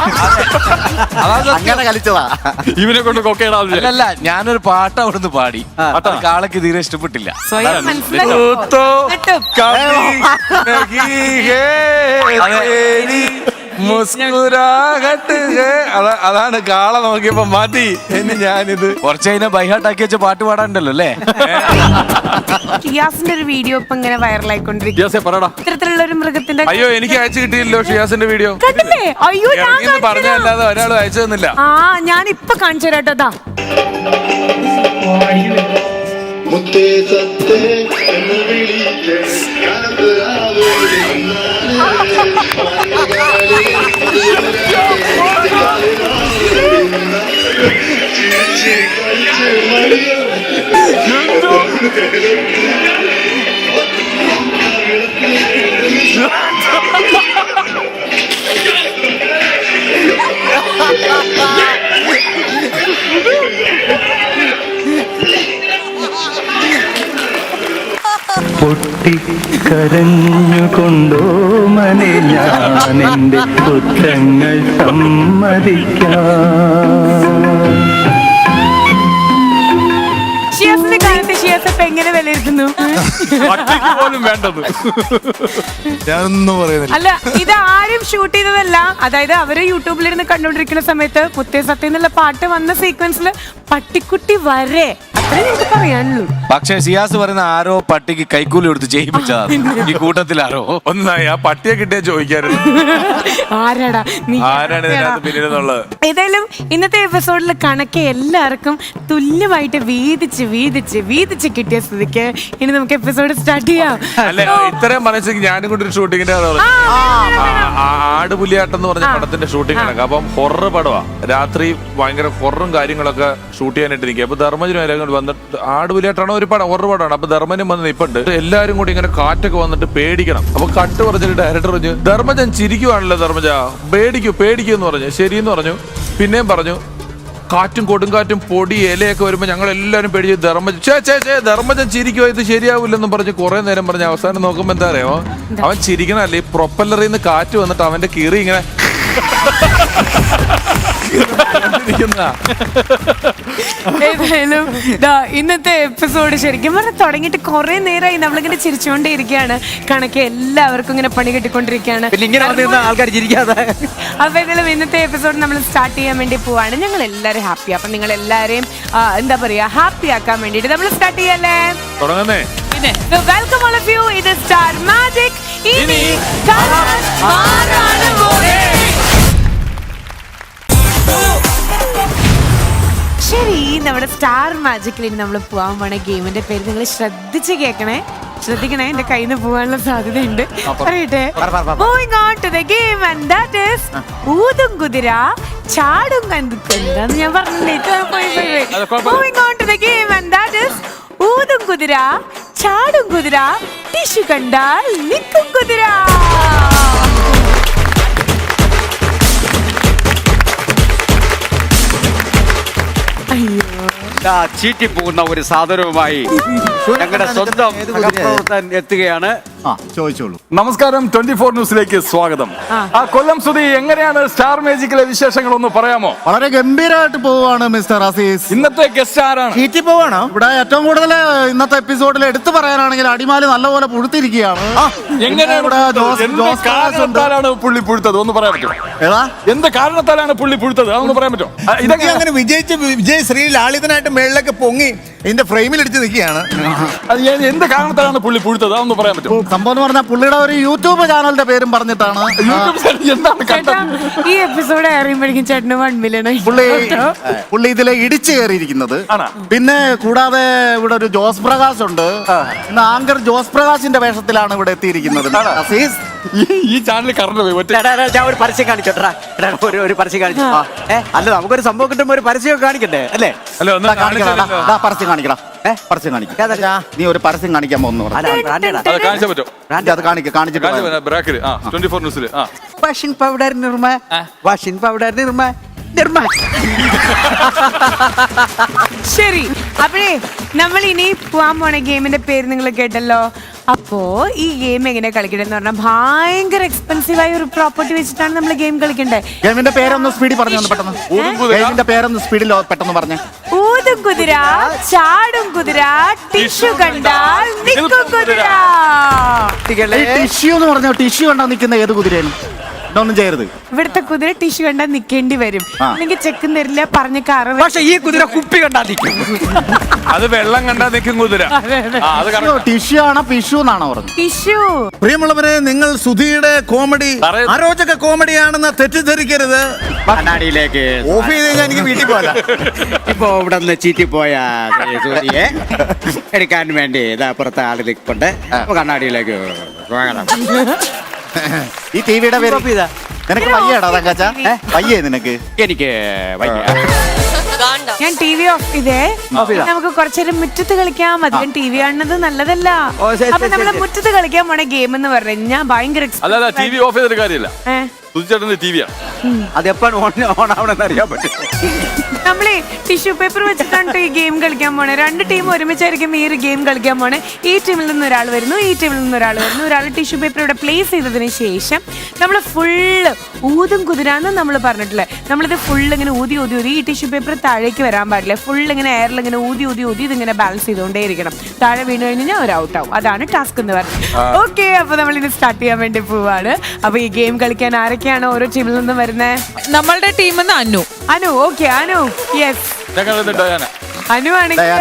ഇവനെ കൊണ്ട് കൊക്കയിടാൻ. അല്ല, ഞാനൊരു പാട്ട് അവിടുന്ന് പാടി. കാളക്ക് തീരെ ഇഷ്ടപ്പെട്ടില്ല. അതാണ് കാള നോക്കിയപ്പോ മതി. ഇനി ഞാനിത് കുറച്ച് കഴിഞ്ഞാൽ ബൈഹാട്ടാക്കി വെച്ച പാട്ട് പാടാണ്ടല്ലോ അല്ലേ? ഷിയാസിന്റെ ഒരു വീഡിയോ ഇപ്പൊ ഇങ്ങനെ വൈറലായിക്കൊണ്ടിരിക്കും. ഇത്തരത്തിലുള്ള ഒരു മൃഗത്തിന്റെ. അയ്യോ, എനിക്ക് അയച്ചു കിട്ടിയില്ലോ ഷിയാസിന്റെ വീഡിയോ. കണ്ടില്ലേ? അയ്യോ, പറഞ്ഞല്ലാതെ ഒരാളും അയച്ചു തന്നില്ല. ഞാൻ ഇപ്പൊ കാണിച്ചു തരാട്ടോ. പൊട്ടിക്കരഞ്ഞുകൊണ്ടോ മനെ ഞാൻ എൻ്റെ കുറ്റങ്ങൾ സമ്മതിക്കാം. ഷിയാസിന്റെ കാലത്ത് ഷിയാസ് ഇപ്പൊ എങ്ങനെ വിലയിരുത്തുന്നു? പോലും വേണ്ടത്. ഞാനൊന്നും പറയുന്നില്ല. അല്ല, ഇത് ആരും ഷൂട്ട് ചെയ്തതല്ല. അതായത് അവര് യൂട്യൂബിലിരുന്ന് കണ്ടോണ്ടിരിക്കുന്ന സമയത്ത് മുത്തേ സത്യം എന്നുള്ള പാട്ട് വന്ന സീക്വൻസിൽ പട്ടിക്കുട്ടി വരെ അത്രേ എനിക്ക് പറയാനുള്ളൂ. പക്ഷെ സിയാസ് പറയുന്ന ആരോ പട്ടിക്ക് കൈക്കൂലി കൊടുത്ത് ചെയ്യിപ്പിച്ചതാണ്. ഈ കൂട്ടത്തിൽ ആരോ ഒന്നായി ആ പട്ടിയെ കിട്ടിയ ചോദിക്കാറുണ്ട്. ആരാടാ നീ? ആരാണ് ഇതിനകത്ത് പിന്നിലെന്നുള്ളത്? ഏതായാലും ഇന്നത്തെ എപ്പിസോഡിൽ കണക്ക് എല്ലാവർക്കും തുല്യമായിട്ട് വീതിച്ച് ചോദിച്ച് കിട്ടിയ സ്ഥിതിക്ക് ഇനി നമുക്ക് എപ്പിസോഡ് സ്റ്റാർട്ട് ചെയ്യാം. അല്ലെ ഇത്രയും മനസ്സിലേക്ക് ഞാനും കൂടി ഒരു ഷൂട്ടിങ്ങിന്റെ ആടുപുലിയാട്ടം എന്ന് പറഞ്ഞ പടത്തിന്റെ ഷൂട്ടിംഗ് നടക്കുക. അപ്പം ഹൊറർ പടവാ, രാത്രി ഭയങ്കര ഹൊററും കാര്യങ്ങളൊക്കെ ഷൂട്ട് ചെയ്യാനായിട്ട് ഇരിക്കുക. അപ്പൊ ധർമ്മജനും വന്നിട്ട് ആടുപുലിയാട്ടാണോ ഒരു പടം, ഹൊറർ പടമാണ്. അപ്പൊ ധർമ്മനും വന്ന് നിപ്പുണ്ട്. എല്ലാരും കൂടി ഇങ്ങനെ കാറ്റൊക്കെ വന്നിട്ട് പേടിക്കണം. അപ്പൊ കട്ട് പറഞ്ഞിട്ട് ഡയറക്ടർ പറഞ്ഞു, ധർമ്മജൻ ചിരിക്കുവാണല്ലോ ധർമ്മജ, പേടിക്കൂ എന്ന് പറഞ്ഞു. ശരിയെന്ന് പറഞ്ഞു. പിന്നെയും പറഞ്ഞു, കാറ്റും കൊടുങ്കാറ്റും പൊടി ഇലയൊക്കെ വരുമ്പോ ഞങ്ങൾ എല്ലാവരും പേടിച്ച് ധർമ്മജൻ ചിരിക്കുവോ, ഇത് ശരിയാവില്ലെന്നും പറഞ്ഞ് കുറെ നേരം പറഞ്ഞ് അവസാനം നോക്കുമ്പോ എന്താ അറിയോ, അവൻ ചിരിക്കണല്ലേ, ഈ പ്രൊപ്പല്ലറിൽ നിന്ന് കാറ്റ് വന്നിട്ട് അവന്റെ കീറി ഇങ്ങനെ ഏതായാലും ഇന്നത്തെ എപ്പിസോഡ് ശരിക്കും പറഞ്ഞാൽ തുടങ്ങിയിട്ട് കുറെ നേരമായി നമ്മളിങ്ങനെ ചിരിച്ചുകൊണ്ടേ ഇരിക്കുകയാണ്. കണക്ക് എല്ലാവർക്കും ഇങ്ങനെ പണി കെട്ടിക്കൊണ്ടിരിക്കുകയാണ്. അപ്പൊ ഏതായാലും ഇന്നത്തെ എപ്പിസോഡ് നമ്മൾ സ്റ്റാർട്ട് ചെയ്യാൻ വേണ്ടി പോവാണ്. ഞങ്ങൾ എല്ലാവരും ഹാപ്പി. അപ്പൊ നിങ്ങൾ എല്ലാവരെയും എന്താ പറയാ ഹാപ്പി ആക്കാൻ വേണ്ടിട്ട് നമ്മൾ സ്റ്റാർട്ട് ചെയ്യല്ലേ? Welcome all of you. ഇത് സ്റ്റാർ മാജിക്. ഇനി ശരി, നമ്മുടെ സ്റ്റാർ മാജിക്കിൽ ഇനി നമ്മൾ പോകാൻ പോണ ഗെയിമിന്റെ പേര് നിങ്ങൾ ശ്രദ്ധിക്കണേ. എന്റെ കയ്യിൽ നിന്ന് പോകാനുള്ള സാധ്യതയുണ്ട്. പറയട്ടെ, moving on to the game and that is ഊതും കുതിര ചാടും എന്താന്ന് ഞാൻ പറഞ്ഞില്ലേ. Moving on to the game and that is ഊതും കുതിര ചാടും കുതിര ടിഷ്യു കണ്ടാൽ നിൽക്കും കുതിര. ചീറ്റി പോകുന്ന ഒരു സാധനവുമായി ഞങ്ങളുടെ സ്വന്തം സഹപ്രവർത്തകൻ എത്തുകയാണ്. ചോദിച്ചോളൂ. നമസ്കാരം, 24 ന്യൂസിലേക്ക് സ്വാഗതം. കൊല്ലം സുധി, എങ്ങനെയാണ് സ്റ്റാർ മാജിക്കിലെ വിശേഷങ്ങൾ ഒന്ന് പറയാമോ? വളരെ ഗംഭീരമായിട്ട് പോവാണ് മിസ്റ്റർ അസീസ്. ഇന്നത്തെ ഗസ്റ്റ് ആരാണ്? ചീറ്റി പോവാണ്. ഇവിടെ ഏറ്റവും കൂടുതൽ ഇന്നത്തെ എപ്പിസോഡിൽ എടുത്തു പറയാനാണെങ്കിൽ അടിമാലി നല്ലപോലെ പുഴുത്തിരിക്കുകയാണ്. കാരണത്താലാണ് പുള്ളി പുഴുത്തത് ഒന്ന് പറയാൻ പറ്റുമോ? എന്ത് കാരണത്താലാണ് പുള്ളി പുഴുത്തത് അതൊന്ന് പറയാൻ പറ്റുമോ? ഇതൊക്കെ അങ്ങനെ വിജയ് ശ്രീ ലാളിതനായിട്ട് മേളിലൊക്കെ പൊങ്ങി ഇതിന്റെ ഫ്രെയിമിൽ ഇടിച്ച് നിൽക്കുകയാണ്. എന്ത് കാരണത്താലാണ് പുള്ളി പുഴുത്തത് അതൊന്ന് പറയാൻ പറ്റുമോ? സംഭവം എന്ന് പറഞ്ഞാൽ പുള്ളിയുടെ ഒരു യൂട്യൂബ് ചാനലിന്റെ പേരും പറഞ്ഞിട്ടാണ് ഈ എപ്പിസോഡ് അറിയുമ്പോഴേക്കും ചേട്ടന് 1 മില്യൺ പുള്ളി ഇതിലെ ഇടിച്ചു കയറിയിരിക്കുന്നത്. പിന്നെ കൂടാതെ ഇവിടെ ഒരു ജോസ് പ്രകാശ് ഉണ്ട്. ഇന്ന് ആങ്കർ ജോസ് പ്രകാശിന്റെ വേഷത്തിലാണ് ഇവിടെ എത്തിയിരിക്കുന്നത്. ഈ ചാനൽ കറണ്ട് ഞാൻ ഒരു പരസ്യം കാണിച്ചോട്ടാ, ഒരു പരസ്യം കാണിച്ചു. അല്ല, നമുക്കൊരു സംഭവം കിട്ടുമ്പോ ഒരു പരസ്യം കാണിക്കണ്ടേ അല്ലേ? പരസ്യം കാണിക്കണം. പരസ്യം കാണിക്കാം. നീ ഒരു പരസ്യം കാണിക്കാൻ പോകുന്നു. Washing powder Nirma, washing powder Nirma. ശരി, അപ്പോഴേ നമ്മൾ ഇനി പോവാൻ പോണ ഗെയിമിന്റെ പേര് നിങ്ങൾ കേട്ടല്ലോ. അപ്പോ ഈ ഗെയിം എങ്ങനെ കളിക്കണ്ടെന്ന് പറഞ്ഞാൽ ഭയങ്കര എക്സ്പെൻസീവ് ആയ ഒരു പ്രോപ്പർട്ടി വെച്ചിട്ടാണ് നമ്മൾ ഗെയിം കളിക്കണ്ടേ. ഗെയിമിന്റെ പേരൊന്ന് സ്പീഡിൽ പറഞ്ഞു പെട്ടെന്ന്. ഗെയിമിന്റെ പേരൊന്ന് സ്പീഡിൽ പെട്ടെന്ന് പറഞ്ഞു. ഊതും കുതിര ചാടും കുതിര ടിഷ്യൂ കണ്ടാൽ നിൽക്കും കുതിര. ടിഷ്യൂ എന്ന് പറഞ്ഞോ? ടിഷ്യൂ കണ്ടാ നിൽക്കുന്ന ഏത് കുതിരയാണ്? ഒന്നും ചെയ്യരുത്. ഇവിടുത്തെ കുതിര ടിഷ്യൂ കണ്ടാൽ നിൽക്കേണ്ടി വരും. അല്ലെങ്കിൽ ചെക്കും തരില്ല, പറഞ്ഞ കാറ്. പക്ഷെ ഈ കുതിര കുപ്പി കണ്ടാ നിൽക്കും. അത് വെള്ളം കണ്ടാ നിൽക്കും കുതിര. ടിഷ്യൂ ആണോ പിഷ്യൂ എന്നാണോ പറഞ്ഞത്? ടിഷ്യൂ. പ്രിയമുള്ളവരെ, നിങ്ങൾ സുധിയുടെ കോമഡി അരോചക കോമഡിയാണെന്ന് തെറ്റിദ്ധരിക്കരുത്. കണ്ണാടിയിലേക്ക് ഓഫ് ചെയ്ത് കഴിഞ്ഞാൽ എനിക്ക് വീട്ടിൽ പോകാം. ഇപ്പൊ ഇവിടെ നിന്ന് ചീറ്റിപ്പോയ സുധിയെ എടുക്കാൻ വേണ്ടി പുറത്തെ ആള് നിൽപ്പുണ്ട്. കണ്ണാടിയിലേക്ക് ഈ ടിവിയുടെ പേര് നിനക്ക് വയ്യാടാ തങ്കച്ച? വയ്യേ നിനക്ക്? എനിക്ക് ഞാൻ ടി വി ഓഫ് ചെയ്തേ. നമുക്ക് കുറച്ചേരം മുറ്റത്ത് കളിക്കാം. അധികം ടി വി കാണുന്നത് നല്ലതല്ല. അപ്പൊ നമ്മള് മുറ്റത്ത് കളിക്കാൻ പോണ ഗെയിം എന്ന് പറഞ്ഞാൽ ഭയങ്കര ടിവി ഓഫ് ചെയ്തിട്ട് കാര്യമില്ല. അതെപ്പോഴും ഓൺ ആവണമെന്ന് അറിയാൻ പറ്റും. നമ്മളെ ടിഷ്യൂ പേപ്പർ വെച്ചിട്ടാണ് ഈ ഗെയിം കളിക്കാൻ പോണേ. 2 ടീം ഒരുമിച്ചായിരിക്കും ഈ ഒരു ഗെയിം കളിക്കാൻ പോണേ. ഈ ടീമിൽ നിന്ന് ഒരാൾ വരുന്നു, ഈ ടീമിൽ നിന്ന് ഒരാൾ വരുന്നു. ഒരാൾ ടിഷ്യൂ പേപ്പർ ഇവിടെ പ്ലേസ് ചെയ്തതിന് ശേഷം നമ്മൾ ഫുള്ള് ഊതും കുതിരാന്ന് നമ്മൾ പറഞ്ഞിട്ടില്ലേ. നമ്മളിത് ഫുള്ള് ഇങ്ങനെ ഊതി ഊതി ഊതി ഈ ടിഷ്യൂ പേപ്പർ താഴേക്ക് വരാൻ പാടില്ല. ഫുള്ള് ഇങ്ങനെ എയറിൽ ഇങ്ങനെ ഊതി ഊതി ഊതി ഇതിങ്ങനെ ബാലൻസ് ചെയ്തുകൊണ്ടേ ഇരിക്കണം. താഴെ വീണ് കഴിഞ്ഞാൽ ഒരു ഔട്ട് ആവും. അതാണ് ടാസ്ക് എന്ന് പറഞ്ഞത്. ഓക്കെ, അപ്പൊ നമ്മൾ ഇനി സ്റ്റാർട്ട് ചെയ്യാൻ വേണ്ടി പോവാണ്. അപ്പൊ ഈ ഗെയിം കളിക്കാൻ ആരൊക്കെയാണ് ഓരോ ടീമിൽ നിന്നും വരുന്നത്? നമ്മളുടെ team Anu. Anu, okay. Anu, yes. Anu ആണെങ്കിൽ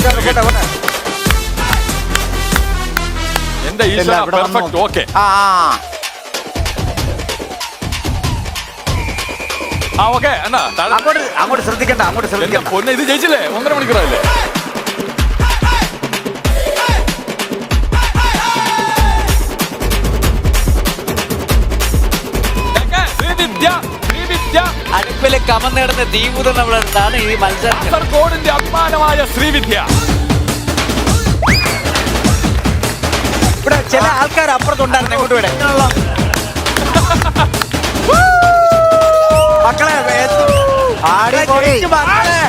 എന്റെ ഈശ്വര, perfect, okay. ആ ഓക്കെ എന്നാ അങ്ങോട്ട് ശ്രദ്ധിക്കണ്ട, അങ്ങോട്ട് ശ്രദ്ധിക്കണ്ട. പൊന്നെ ഇത് ജയിച്ചില്ലേ? 1.5 മണിക്കൂറായില്ലേ? അടുപ്പില് കമന്നിടുന്ന ദീപുതം നമ്മളെടുത്താണ് ഈ മത്സരം. കാസർഗോഡിന്റെ അഭിമാനമായ ശ്രീവിദ്യ. ഇവിടെ ചില ആൾക്കാർ അപ്പുറത്തുണ്ടായിരുന്നു, എങ്ങോട്ട് വിടാം മക്കളെ. ജയിച്ചു മക്കളെ,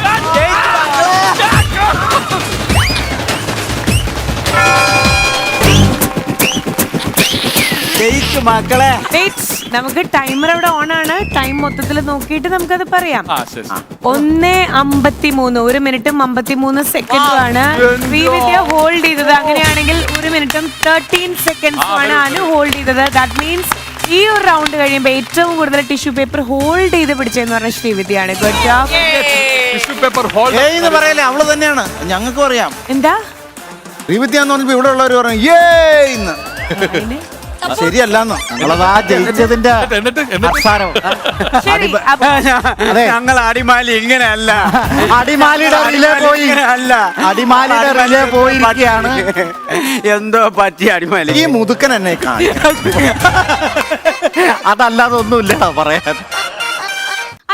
ജയിച്ചു മക്കളെ. നമുക്ക് ടൈമർ അവിടെ ഓൺ ആണ്. ടൈം മൊത്തത്തിൽ നോക്കിയിട്ട് നമുക്കത് പറയാം. 1:53, 1 മിനിറ്റും 53 സെക്കൻഡും ആണ് ശ്രീവിദ്യ ഹോൾഡ് ചെയ്തത്. അങ്ങനെയാണെങ്കിൽ 1 മിനിറ്റും 13 സെക്കൻഡ്സും ആണ് അനു ഹോൾഡ് ചെയ്തത്. ദാറ്റ് മീൻസ് ഈ ഒരു റൗണ്ട് കഴിയുമ്പോൾ ഏറ്റവും കൂടുതൽ ടിഷ്യൂ പേപ്പർ ഹോൾഡ് ചെയ്ത് പിടിച്ചെന്ന് പറഞ്ഞ ശ്രീവിദ്യയാണ്. Good job. Tissue paper hold പറയല്ലേ, അവള് തന്നെയാണ്. ഞങ്ങൾക്കും അറിയാം. എന്താ ശ്രീവിദ്യ എന്ന് പറഞ്ഞപ്പോ ഇവിടെ ഉള്ളവർ പറഞ്ഞു ഏ ഇന്ന് ശരിയല്ലെന്നോ. ഞങ്ങളതാ ജയിച്ചതിന്റെ അസാരം. ഞങ്ങൾ അടിമാലി ഇങ്ങനെയല്ല, അടിമാലിയുടെ റിലേ പോയി അല്ല, അടിമാലിയുടെ റിലേ പോയിരിക്കുകയാണ്. എന്തോ പറ്റി അടിമാലി. ഈ മുതുക്കൻ എന്നെ കാണി. അതല്ലാതെ ഒന്നുമില്ല പറയാൻ.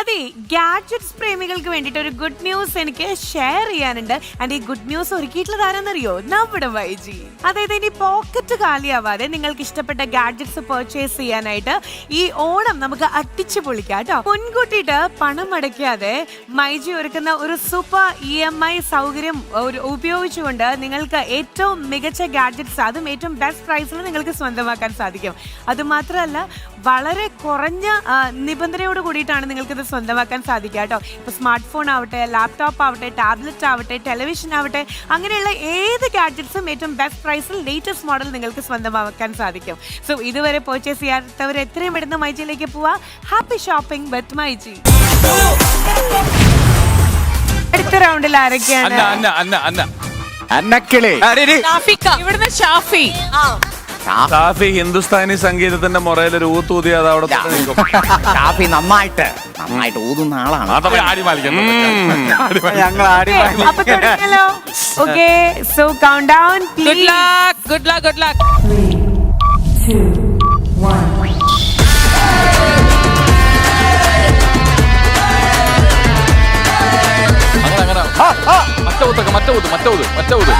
അതെ, ഗാഡ്ജറ്റ്സ് പ്രേമികൾക്ക് വേണ്ടിയിട്ട് ഒരു ഗുഡ് ന്യൂസ് എനിക്ക് ഷെയർ ചെയ്യാനുണ്ട്. ആൻഡ് ഈ ഗുഡ് ന്യൂസ് ഒരുക്കിയിട്ടുള്ളത് ആരെന്നറിയോ? നമ്മുടെ വൈജി. അതായത് ഇനി പോക്കറ്റ് കാലിയാവാതെ നിങ്ങൾക്ക് ഇഷ്ടപ്പെട്ട ഗാഡ്ജറ്റ്സ് പർച്ചേസ് ചെയ്യാനായിട്ട് ഈ ഓണം നമുക്ക് അടിച്ചു പൊളിക്കാം കേട്ടോ. മുൻകൂട്ടിയിട്ട് പണം അടയ്ക്കാതെ മൈജി ഒരുക്കുന്ന ഒരു സൂപ്പർ EMI സൗകര്യം ഉപയോഗിച്ചുകൊണ്ട് നിങ്ങൾക്ക് ഏറ്റവും മികച്ച ഗാഡ്ജറ്റ്സ്, അതും ഏറ്റവും ബെസ്റ്റ് പ്രൈസിൽ നിങ്ങൾക്ക് സ്വന്തമാക്കാൻ സാധിക്കും. അതുമാത്രമല്ല, വളരെ കുറഞ്ഞ നിബന്ധനയോട് കൂടിയിട്ടാണ് നിങ്ങൾക്കിത് സ്വന്തമാക്കാൻ സാധിക്കുക കേട്ടോ. ഇപ്പൊ സ്മാർട്ട് ഫോൺ ആവട്ടെ, ലാപ്ടോപ്പ് ആവട്ടെ, ടാബ്ലറ്റ് ആവട്ടെ, ടെലിവിഷൻ ആവട്ടെ, അങ്ങനെയുള്ള ഏത് ഗാഡ്ജറ്റ്സും ഏറ്റവും ബെസ്റ്റ് പ്രൈസിൽ ലേറ്റസ്റ്റ് മോഡൽ നിങ്ങൾക്ക് സ്വന്തമാക്കാൻ സാധിക്കും. സോ ഇതുവരെ പർച്ചേസ് ചെയ്യാത്തവർ എത്രയും പെട്ടെന്ന് മൈജിയിലേക്ക് പോവാ. ഹാപ്പി ഷോപ്പിംഗ് വിത്ത് മൈജി. അടുത്ത റൗണ്ടിൽ ആരൊക്കെയാണ്? ഇവിടുന്ന് ഷാഫി. ഷാഫി ഹിന്ദുസ്ഥാനി സംഗീതത്തിന്റെ മുറയിൽ ഒരു ഊത്തൂതി അത് അവിടെ ഷാഫി നന്നായിട്ട് ഊതുന്ന ആളാണ്. ഞങ്ങൾ ആടി അപ്പൊ തുടങ്ങിയല്ലോ. Okay, so count down good luck, good luck, good luck. 3, 2, 1. മറ്റൂത്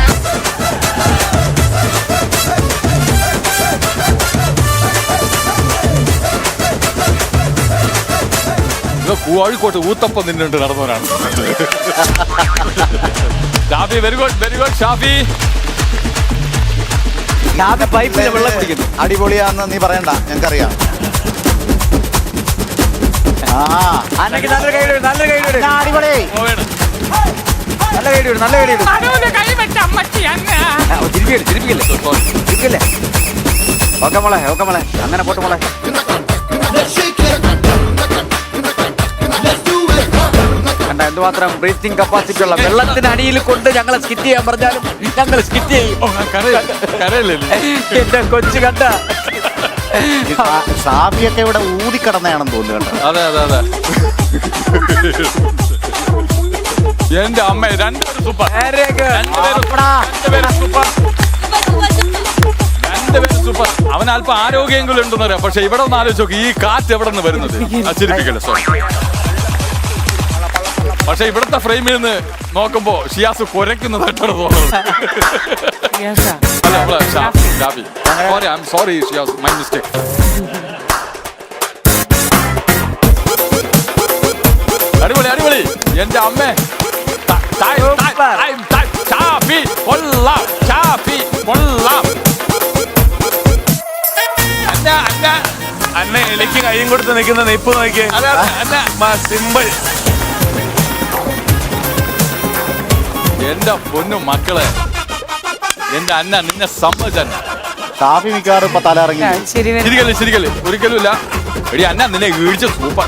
കോഴിക്കോട്ട് ഊത്തപ്പം നിന്നുണ്ട് നടന്നവരാണ്. Shafi very good, very good Shafi. പൈപ്പിലെ വെള്ളം കുടിക്കുന്നു. അടിപൊളിയാന്ന് നീ പറയണ്ട, ഞങ്ങൾക്കറിയാം. അന്നക്ക് നല്ല കൈ അടിപൊളി, നല്ല കൈ ചിരിപ്പിക്കല്ലേ. ഓക്കെ മോളെ, അങ്ങനെ പോട്ടെ മോളെ. കണ്ട എന്തുമാത്രം ബ്രീത്തിങ് കപ്പാസിറ്റി ഉള്ള, വെള്ളത്തിനടിയിൽ കൊണ്ട് ഞങ്ങളെ സ്കിറ്റ് ചെയ്യാൻ പറഞ്ഞാലും ഞങ്ങൾ സ്കിറ്റ് ചെയ്യും. എന്റെ കൊച്ചു കണ്ട സാബിയൊക്കെ ഇവിടെ ഊതിക്കടന്നയാണെന്ന് തോന്നുന്നു കേട്ടോ. അതെ എന്റെ അമ്മ രണ്ടുപേരും സൂപ്പർ. അവൻ അല്പം ആരോഗ്യമെങ്കിലും ഉണ്ടെന്ന് പറയാം. പക്ഷെ ഇവിടെ ഒന്ന് ആലോചിച്ച് നോക്കി, ഈ കാറ്റ് എവിടെ നിന്ന് വരുന്നത്? ചിരിപ്പിക്കല്ലേ, സോറി. പക്ഷെ ഇവിടുത്തെ ഫ്രെയിമിൽ നിന്ന് നോക്കുമ്പോ ഷിയാസ് കുരയ്ക്കുന്നതായിട്ടാണ് തോന്നുന്നത്. Sorry Shiyas, my mistake. അടിപൊളി എന്റെ അമ്മേ. അന്ന എനിക്ക് കൈയും കൊടുത്ത് നിൽക്കുന്ന നെയ്പ്പ് നോക്കിയേ. സിമ്പിൾ. എന്റെ പൊന്നു മക്കളെ, എന്റെ അന്ന നിന്നെ സമ്മതിച്ചന്ന. സാബി മിക്കവാറും ഇപ്പൊ തലയിറങ്ങി. ശരിക്കല്ലേ ഒരിക്കലും ഇല്ല. എടി അന്ന നിന്നെ വീഴ്ച സൂപ്പർ.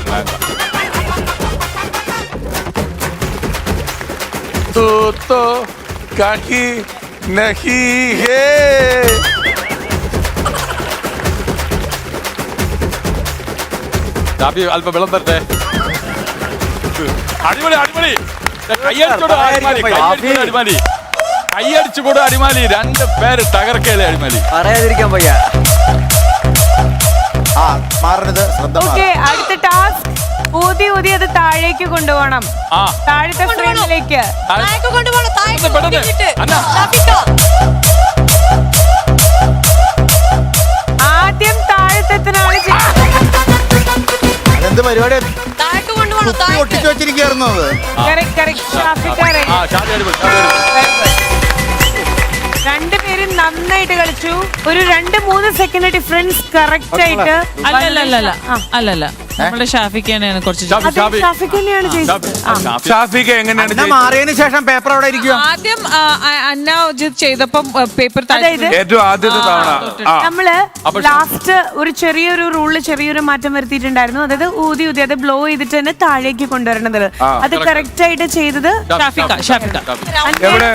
അല്പം വെള്ളം തരട്ടെ. അടിപൊളി. കയ്യടിച്ചുകൂടെ അടിമാലി. 2 പേര് തകർക്കല്ലേ അടിമാലി. പറയാതിരിക്കാൻ വയ്യ. മാറരുത്, ശ്രദ്ധ. ഓക്കെ, അടുത്ത ടാസ്ക് ഊതി അത് താഴേക്ക് കൊണ്ടുപോകണം. താഴത്തെ ഫ്രെയിമിലേക്ക്. ആദ്യം താഴത്തെത്തനാണ് എന്ത് പരിപാടി ഒട്ടിച്ചു വെച്ചിരിക്കുന്നു. രണ്ടുപേരും നന്നായിട്ട് കളിച്ചു. ഒരു 2-3 സെക്കൻഡ് ഡിഫറൻസ് കറക്റ്റ് ആയിട്ട്. അല്ലല്ല, നമ്മുടെ ഷാഫിക്ക് തന്നെയാണ് കുറച്ച്. ഷാഫിക്ക് തന്നെയാണ് ജയിച്ചത്. ഷാഫിക്ക് എങ്ങനെയാണ് മാറിയതിനു ശേഷം പേപ്പർ അവിടെ ഇരിക്കുക. ആദ്യം അന്ന ചെയ്തപ്പം പേപ്പർ ഏറ്റവും ആദ്യത്തെ തവണ നമ്മള് ലാസ്റ്റ് ഒരു ചെറിയൊരു റൂളില് ചെറിയൊരു മാറ്റം വരുത്തിയിട്ടുണ്ടായിരുന്നു. അതായത് ഊതി അത് ബ്ലോ ചെയ്തിട്ട് തന്നെ താഴേക്ക് കൊണ്ടുവരണത്. അത് കറക്റ്റ് ആയിട്ട് ചെയ്തത് ഷാഫിക്ക. എവിടെ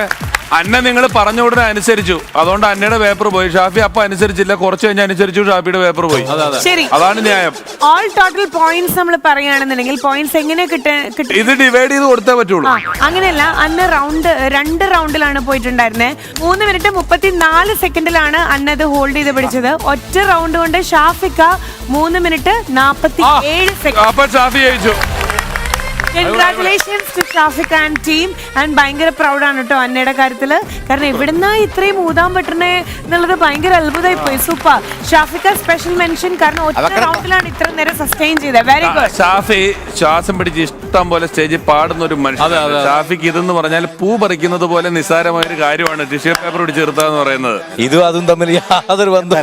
അന്ന നിങ്ങൾ പറഞ്ഞ ഉടനെ അനുസരിച്ചു. അതുകൊണ്ട് അന്നയുടെ പേപ്പർ പോയി. ഷാഫി അപ്പൊ അനുസരിച്ചില്ല, കുറച്ച് കഴിഞ്ഞ് അനുസരിച്ചു. ഷാഫിയുടെ പേപ്പർ പോയി. ശരി, അതാണ് ന്യായം. ഓൾ ടോട്ടൽ പോയിന്റ്സ് നമ്മൾ പറയുകയാണെന്നുണ്ടെങ്കിൽ പോയിന്റ്സ് എങ്ങനെ ഇത് ഡിവൈഡ് ചെയ്ത് കൊടുത്തേ പറ്റുള്ളൂ. അങ്ങനെയല്ല, അന്ന് 2 റൗണ്ടിലാണ് പോയിട്ടുണ്ടായിരുന്നത്. 3 മിനിറ്റ് 34 സെക്കൻഡിലാണ് അന്ന അത് ഹോൾഡ് ചെയ്ത് പിടിച്ചത്. ഒറ്റ റൗണ്ട് കൊണ്ട് ഷാഫിക്ക 3 മിനിറ്റ് 47 സെക്കൻഡ്. അപ്പൊ ഷാഫി ജയിച്ചു. Congratulations to Shafiq and team. And ഭയങ്കര പ്രൗഡാണ് കേട്ടോ അന്നയുടെ കാര്യത്തില്. കാരണം എവിടുന്നാ ഇത്രയും ഊതാൻ പറ്റണേ എന്നുള്ളത് ഭയങ്കര അത്ഭുതമായി പോയി. സൂപ്പർ ഷാഫിക്ക, സ്പെഷ്യൽ മെൻഷൻ. കാരണം ഒറ്റ റൗണ്ടിലാണ് ഇത്ര നേരം സസ്റ്റെയിൻ ചെയ്തത്. Very good. ഷാഫി ശ്വാസം പിടിച്ച് ഇഷ്ടം പോലെ സ്റ്റേജിൽ പാടുന്ന ഒരു മനുഷ്യൻ. ഷാഫിക്ക് ഇതെന്ന് പറഞ്ഞാൽ പൂ പറിക്കുന്നത് പോലെ നിസ്സാരമായ ഒരു കാര്യമാണ് ടിഷ്യൂ പേപ്പർ പിടിച്ച് നിർത്താന്ന് പറയുന്നത്. ഇതും അതും തമ്മിൽ യാതൊരു ബന്ധം.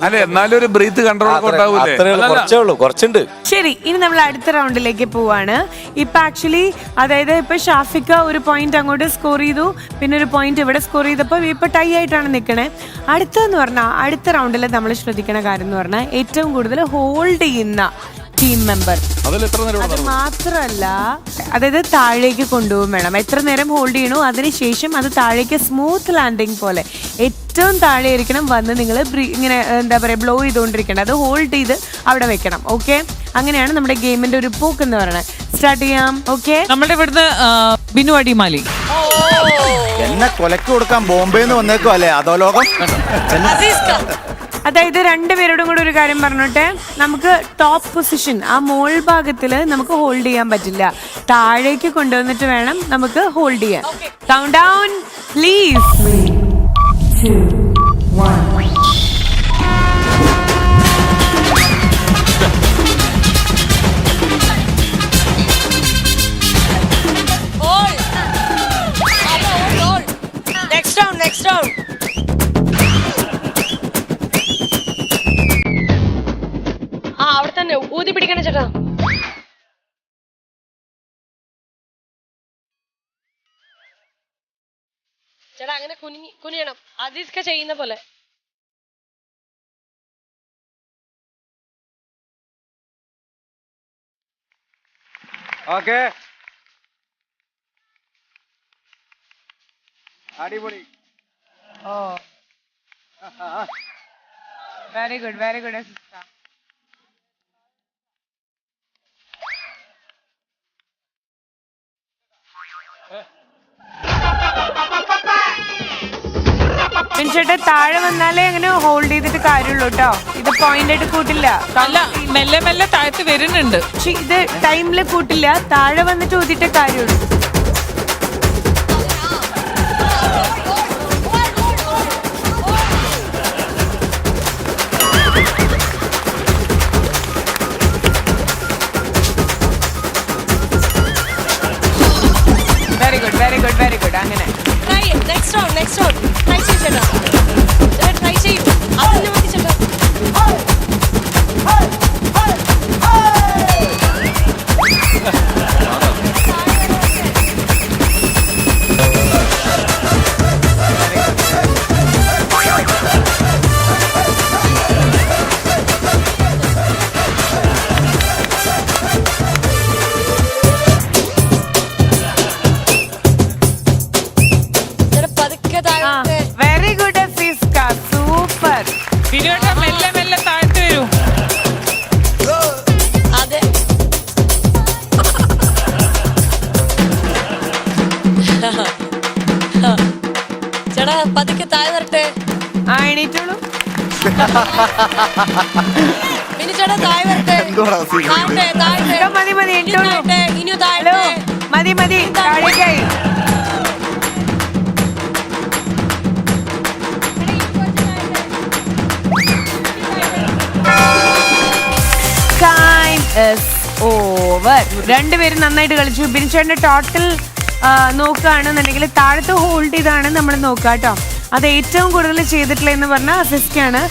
അല്ല, എന്നാലും ഒരു ബ്രീത്ത് കൺട്രോൾ ഒക്കെ ഉണ്ടാവൂലേ? കുറച്ചേ ഉള്ളൂ, കുറച്ചുണ്ട്. ശരി, ഇനി നമ്മൾ അടുത്ത റൗണ്ടിലേക്ക് പോവാണ്. ഇപ്പൊ ആക്ച്വലി അതായത് ഇപ്പൊ ഷാഫിക്ക ഒരു പോയിന്റ് അങ്ങോട്ട് സ്കോർ ചെയ്തു, പിന്നെ ഒരു പോയിന്റ് ഇവിടെ സ്കോർ ചെയ്തപ്പോ ഇപ്പൊ ടൈ ആയിട്ടാണ് നിൽക്കണേ. അടുത്തെന്ന് പറഞ്ഞാൽ അടുത്ത റൗണ്ടിൽ നമ്മൾ ശ്രദ്ധിക്കണ കാര്യം എന്ന് പറഞ്ഞാൽ ഏറ്റവും കൂടുതൽ ഹോൾഡ് ചെയ്യുന്ന ടീം മെമ്പർ. അത് മാത്രല്ല, അതായത് താഴേക്ക് കൊണ്ടുപോകും വേണം. എത്ര നേരം ഹോൾഡ് ചെയ്യണോ അതിനുശേഷം അത് താഴേക്ക് സ്മൂത്ത് ലാൻഡിങ് പോലെ ഏറ്റവും താഴെ ഇരിക്കണം. വന്ന് നിങ്ങൾ ഇങ്ങനെ എന്താ പറയുക ബ്ലോ ചെയ്തുകൊണ്ടിരിക്കണം. അത് ഹോൾഡ് ചെയ്ത് അവിടെ വെക്കണം. ഓക്കെ, അങ്ങനെയാണ് നമ്മുടെ ഗെയിമിന്റെ ഒരു പോക്ക് എന്ന് പറയുന്നത്. സ്റ്റാർട്ട് ചെയ്യാം. ഓക്കെ, നമ്മുടെ ഇവിടുന്ന് ബിനു അടിമാലി എന്നെ കൊലക്ക് കൊടുക്കാൻ ബോംബെന്ന് വന്നേക്കോ അല്ലേ അതോ ലോകം. അതായത് രണ്ടുപേരോടും കൂടെ ഒരു കാര്യം പറഞ്ഞോട്ടെ. നമുക്ക് ടോപ്പ് പൊസിഷൻ ആ മോൾ ഭാഗത്തിൽ നമുക്ക് ഹോൾഡ് ചെയ്യാൻ പറ്റില്ല. താഴേക്ക് കൊണ്ടുവന്നിട്ട് വേണം നമുക്ക് ഹോൾഡ് ചെയ്യാൻ. Count down please. 3, 2, 1. Next round. അവിടെ തന്നെ ഊതി പിടിക്കണം ചേട്ടാ. ചേട്ടാ അങ്ങനെ കുനിയണം, അസീസ്ക ചെയ്യുന്ന പോലെ. ഓക്കെ, അടിപൊളി. വെരി ഗുഡ്, വെരി ഗുഡ് അസീസ്ക. ചേട്ടാ താഴെ വന്നാലേ അങ്ങനെ ഹോൾഡ് ചെയ്തിട്ട് കാര്യമുള്ളൂ കേട്ടോ. ഇത് പോയിന്റ് ആയിട്ട് കൂട്ടില്ല. അല്ല, മെല്ലെ മെല്ലെ താഴത്ത് വരുന്നുണ്ട്. പക്ഷെ ഇത് ടൈമില് കൂട്ടില്ല. താഴെ വന്നിട്ട് ഊതിട്ടേ കാര്യമുള്ളൂ. Very good, very good, very good. അങ്ങനെ നെക്സ്റ്റ് റൗണ്ട് ട്രൈ ചെയ്യണം. ട്രൈ ചെയ്യും. അതന്നെ മതി ചേട്ടാ. വെരി ഗുഡ് അസീസ്ക, സൂപ്പർ. ബിനുവേട്ടാ മെല്ലെ മെല്ലെ താഴത്ത് വരൂ. അതെ, ചേട്ടാ പതുക്കെ താഴെ വരട്ടെ. ആ എണീറ്റോളൂ. പിന്നെ ചേട്ടാ താഴെ വരട്ടെ. മതി മതി, എണീറ്റോളൂ. ഇനിയോ താഴെ മതി മതി, താഴേക്കായി. ഓവർ. രണ്ടുപേരും നന്നായിട്ട് കളിച്ചു. ബിനിച്ചേട്ടന്റെ ടോട്ടൽ നോക്കുകയാണെന്നുണ്ടെങ്കിൽ താഴത്ത് ഹോൾഡ് ചെയ്താണ് നമ്മൾ നോക്കുക കേട്ടോ. അത് ഏറ്റവും കൂടുതൽ ചെയ്തിട്ടില്ല എന്ന് പറഞ്ഞാൽ അസിസ്റ്റാണ്.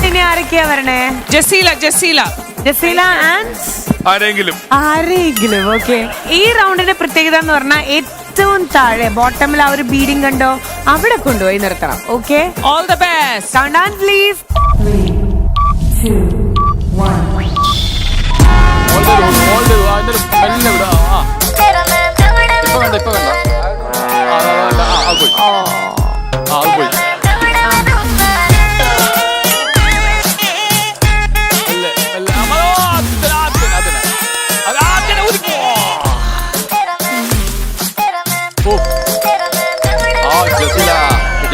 ഇനി ആരൊക്കെയാ വരണേ? ജസീല ആൻഡ് ആരെങ്കിലും. ഓക്കെ. ഈ റൗണ്ടിന്റെ പ്രത്യേകത എന്ന് പറഞ്ഞാൽ ഏറ്റവും താഴെ ബോട്ടമിൽ ആ ഒരു ബീഡിങ് കണ്ടോ, അവിടെ കൊണ്ടുപോയി നിർത്തണം. Okay, all the best. Count down please. 3, 2, 1. ഇപ്പൊ വേണ്ട.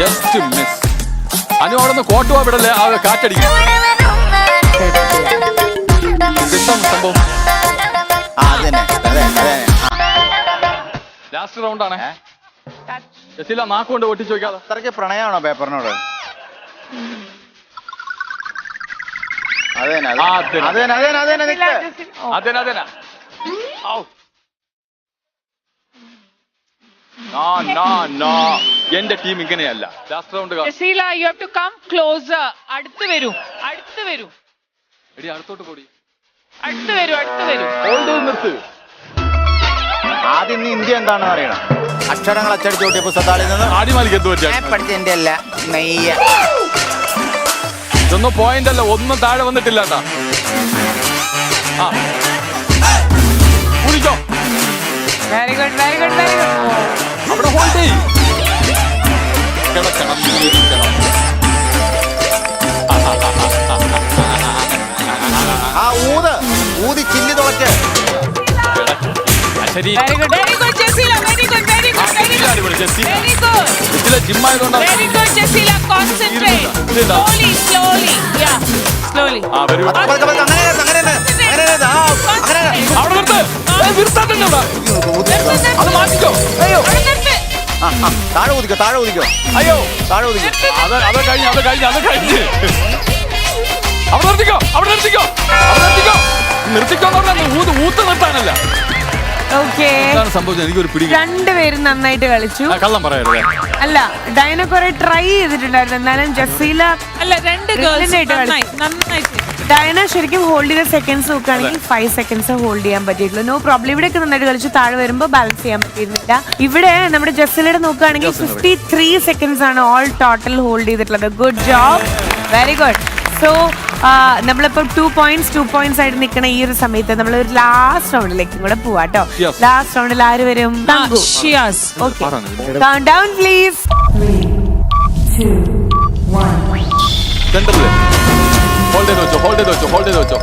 Just miss. അനു അവിടെ നിന്ന് കോട്ടുവാ വിടല്ലേ, കാറ്റടിക്കും. സംഭവം? ലാസ്റ്റ് റൗണ്ട് ആണ്. ജസീല നാക്കുകൊണ്ട് ഒട്ടിച്ചു നോക്കാതെ. അത്രയ്ക്ക് പ്രണയമാണോ പേപ്പറിനോട്? എന്റെ ടീം ഇങ്ങനെയല്ല. Last round Jaseela, you have to come closer. അടുത്ത് വരൂ. എടി അടുത്തോട്ട് കൂടി. അടുത്ത് വരൂ. ഹോൾഡ് നിർത്ത്. ആദ്യം നീ ഇന്ത്യ എന്താണെന്ന് അറിയണം. അക്ഷരങ്ങൾ അച്ചടിച്ചു കൂട്ടിയ പുസ്തകത്താളിൽ നിന്ന് ആദ്യമാലിക്ക് എന്ത് പറ്റിയ പഠിച്ചതിന്റെ അല്ല നെയ്യ. ഇതൊന്നും പോയിന്റ് അല്ല, ഒന്നും താഴെ വന്നിട്ടില്ല. കുടിക്കോ. Very good. അവിടെ ഹോൾഡ് ചെയ്യ്. കിടക്കണം, ഇരിക്കണം. ഊതി ചില്ലി തുളച്ച്. ശരി. Very good Jaseela. ജിമ്മായതുകൊണ്ടാണ്. Very good Jaseela. Concentrate. Slowly. Yeah, slowly. അവിടെ നിർത്ത്. അത് മാറ്റിക്കോ. അയ്യോ, താഴെ ഊതിക്കോ. അയ്യോ, താഴെ ഊതിക്കോ. അത് കഴിഞ്ഞ് അവിടെ നിർത്തിക്കോ. നിർത്തിക്കോന്ന് പറഞ്ഞാൽ ഊത്ത് നിർത്താനല്ല. ഓക്കേ. എന്താണ് സംഭവിച്ചത്? എനിക്കൊരു പിടി. രണ്ടുപേരും നന്നായിട്ട് കളിച്ചു. കള്ളം പറയരുത്. അല്ല, ഡയന കുറെ ട്രൈ ചെയ്തിട്ടുണ്ടായിരുന്നു. എന്നാലും ജസീല അല്ല, രണ്ട് ഗേൾസ് നന്നായിട്ട്. ഡയന ശരിക്കും ഹോൾഡ് ചെയ്ത സെക്കൻഡ്സ് നോക്കുകയാണെങ്കിൽ 5 seconds ഹോൾഡ് ചെയ്യാൻ പറ്റിയിട്ടുള്ളൂ. No problem. ഇവിടെയൊക്കെ നന്നായിട്ട് കളിച്ചു. താഴെ വരുമ്പോൾ ബാലൻസ് ചെയ്യാൻ പറ്റിയിരുന്നില്ല. ഇവിടെ നമ്മുടെ ജസീലയുടെ നോക്കുകയാണെങ്കിൽ 53 seconds ആണ് ഓൾ ടോട്ടൽ ഹോൾഡ് ചെയ്തിട്ടുള്ളത്. Good job, very good. So നമ്മളിപ്പോ 2 points ആയിട്ട് നിൽക്കണ ഈ ഒരു സമയത്ത് നമ്മൾ ഒരു ലാസ്റ്റ് റൗണ്ടിലേക്കും കൂടെ പോവാട്ടോ. ലാസ്റ്റ് റൗണ്ടിൽ ആര് വരും? Shiyas. Okay, count down please. 3, 2, 1. സെന്ററില് ഹോൾഡ് ചെയ്ത് വെച്ചോ.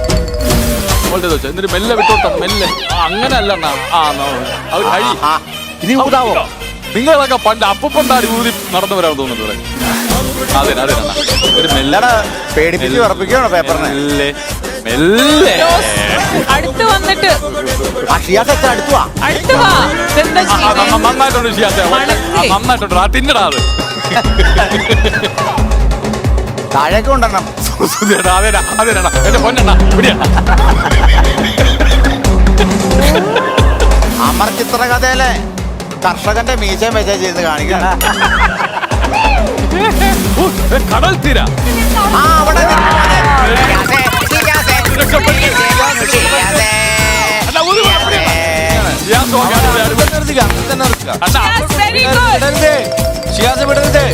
എന്നിട്ട് മെല്ലെ വിട്ടോട്ടാ. മെല്ലെ. അങ്ങനെ അല്ല. അത് കഴി. ഇനി ഊതാവോ? നിങ്ങളൊക്കെ പണ്ട് അപ്പണ്ടാടി ഊതി നടന്നവരാണ് തോന്നുന്നത്. അതെ. പേടിപ്പിച്ച് ഉറപ്പിക്കണോ പേപ്പറിനെ? മെല്ലെ. അടുത്ത് വന്നിട്ട് അടുത്തു വാ. നന്നായിട്ടുണ്ട് ഷിയാസെ. നന്നായിട്ടുണ്ട്. ആ തിന്നടാ. അത് താഴേക്ക് കൊണ്ടുവരണം. അതേടാ എന്റെ പൊന്നെണ്ണ. അമർ ചിത്രകഥയിലെ കർഷകന്റെ മീശയും വെച്ച ചെയ്ത് കാണിക്കണം. കടൽ തീര. ഷിയാസ് വിടരുത്.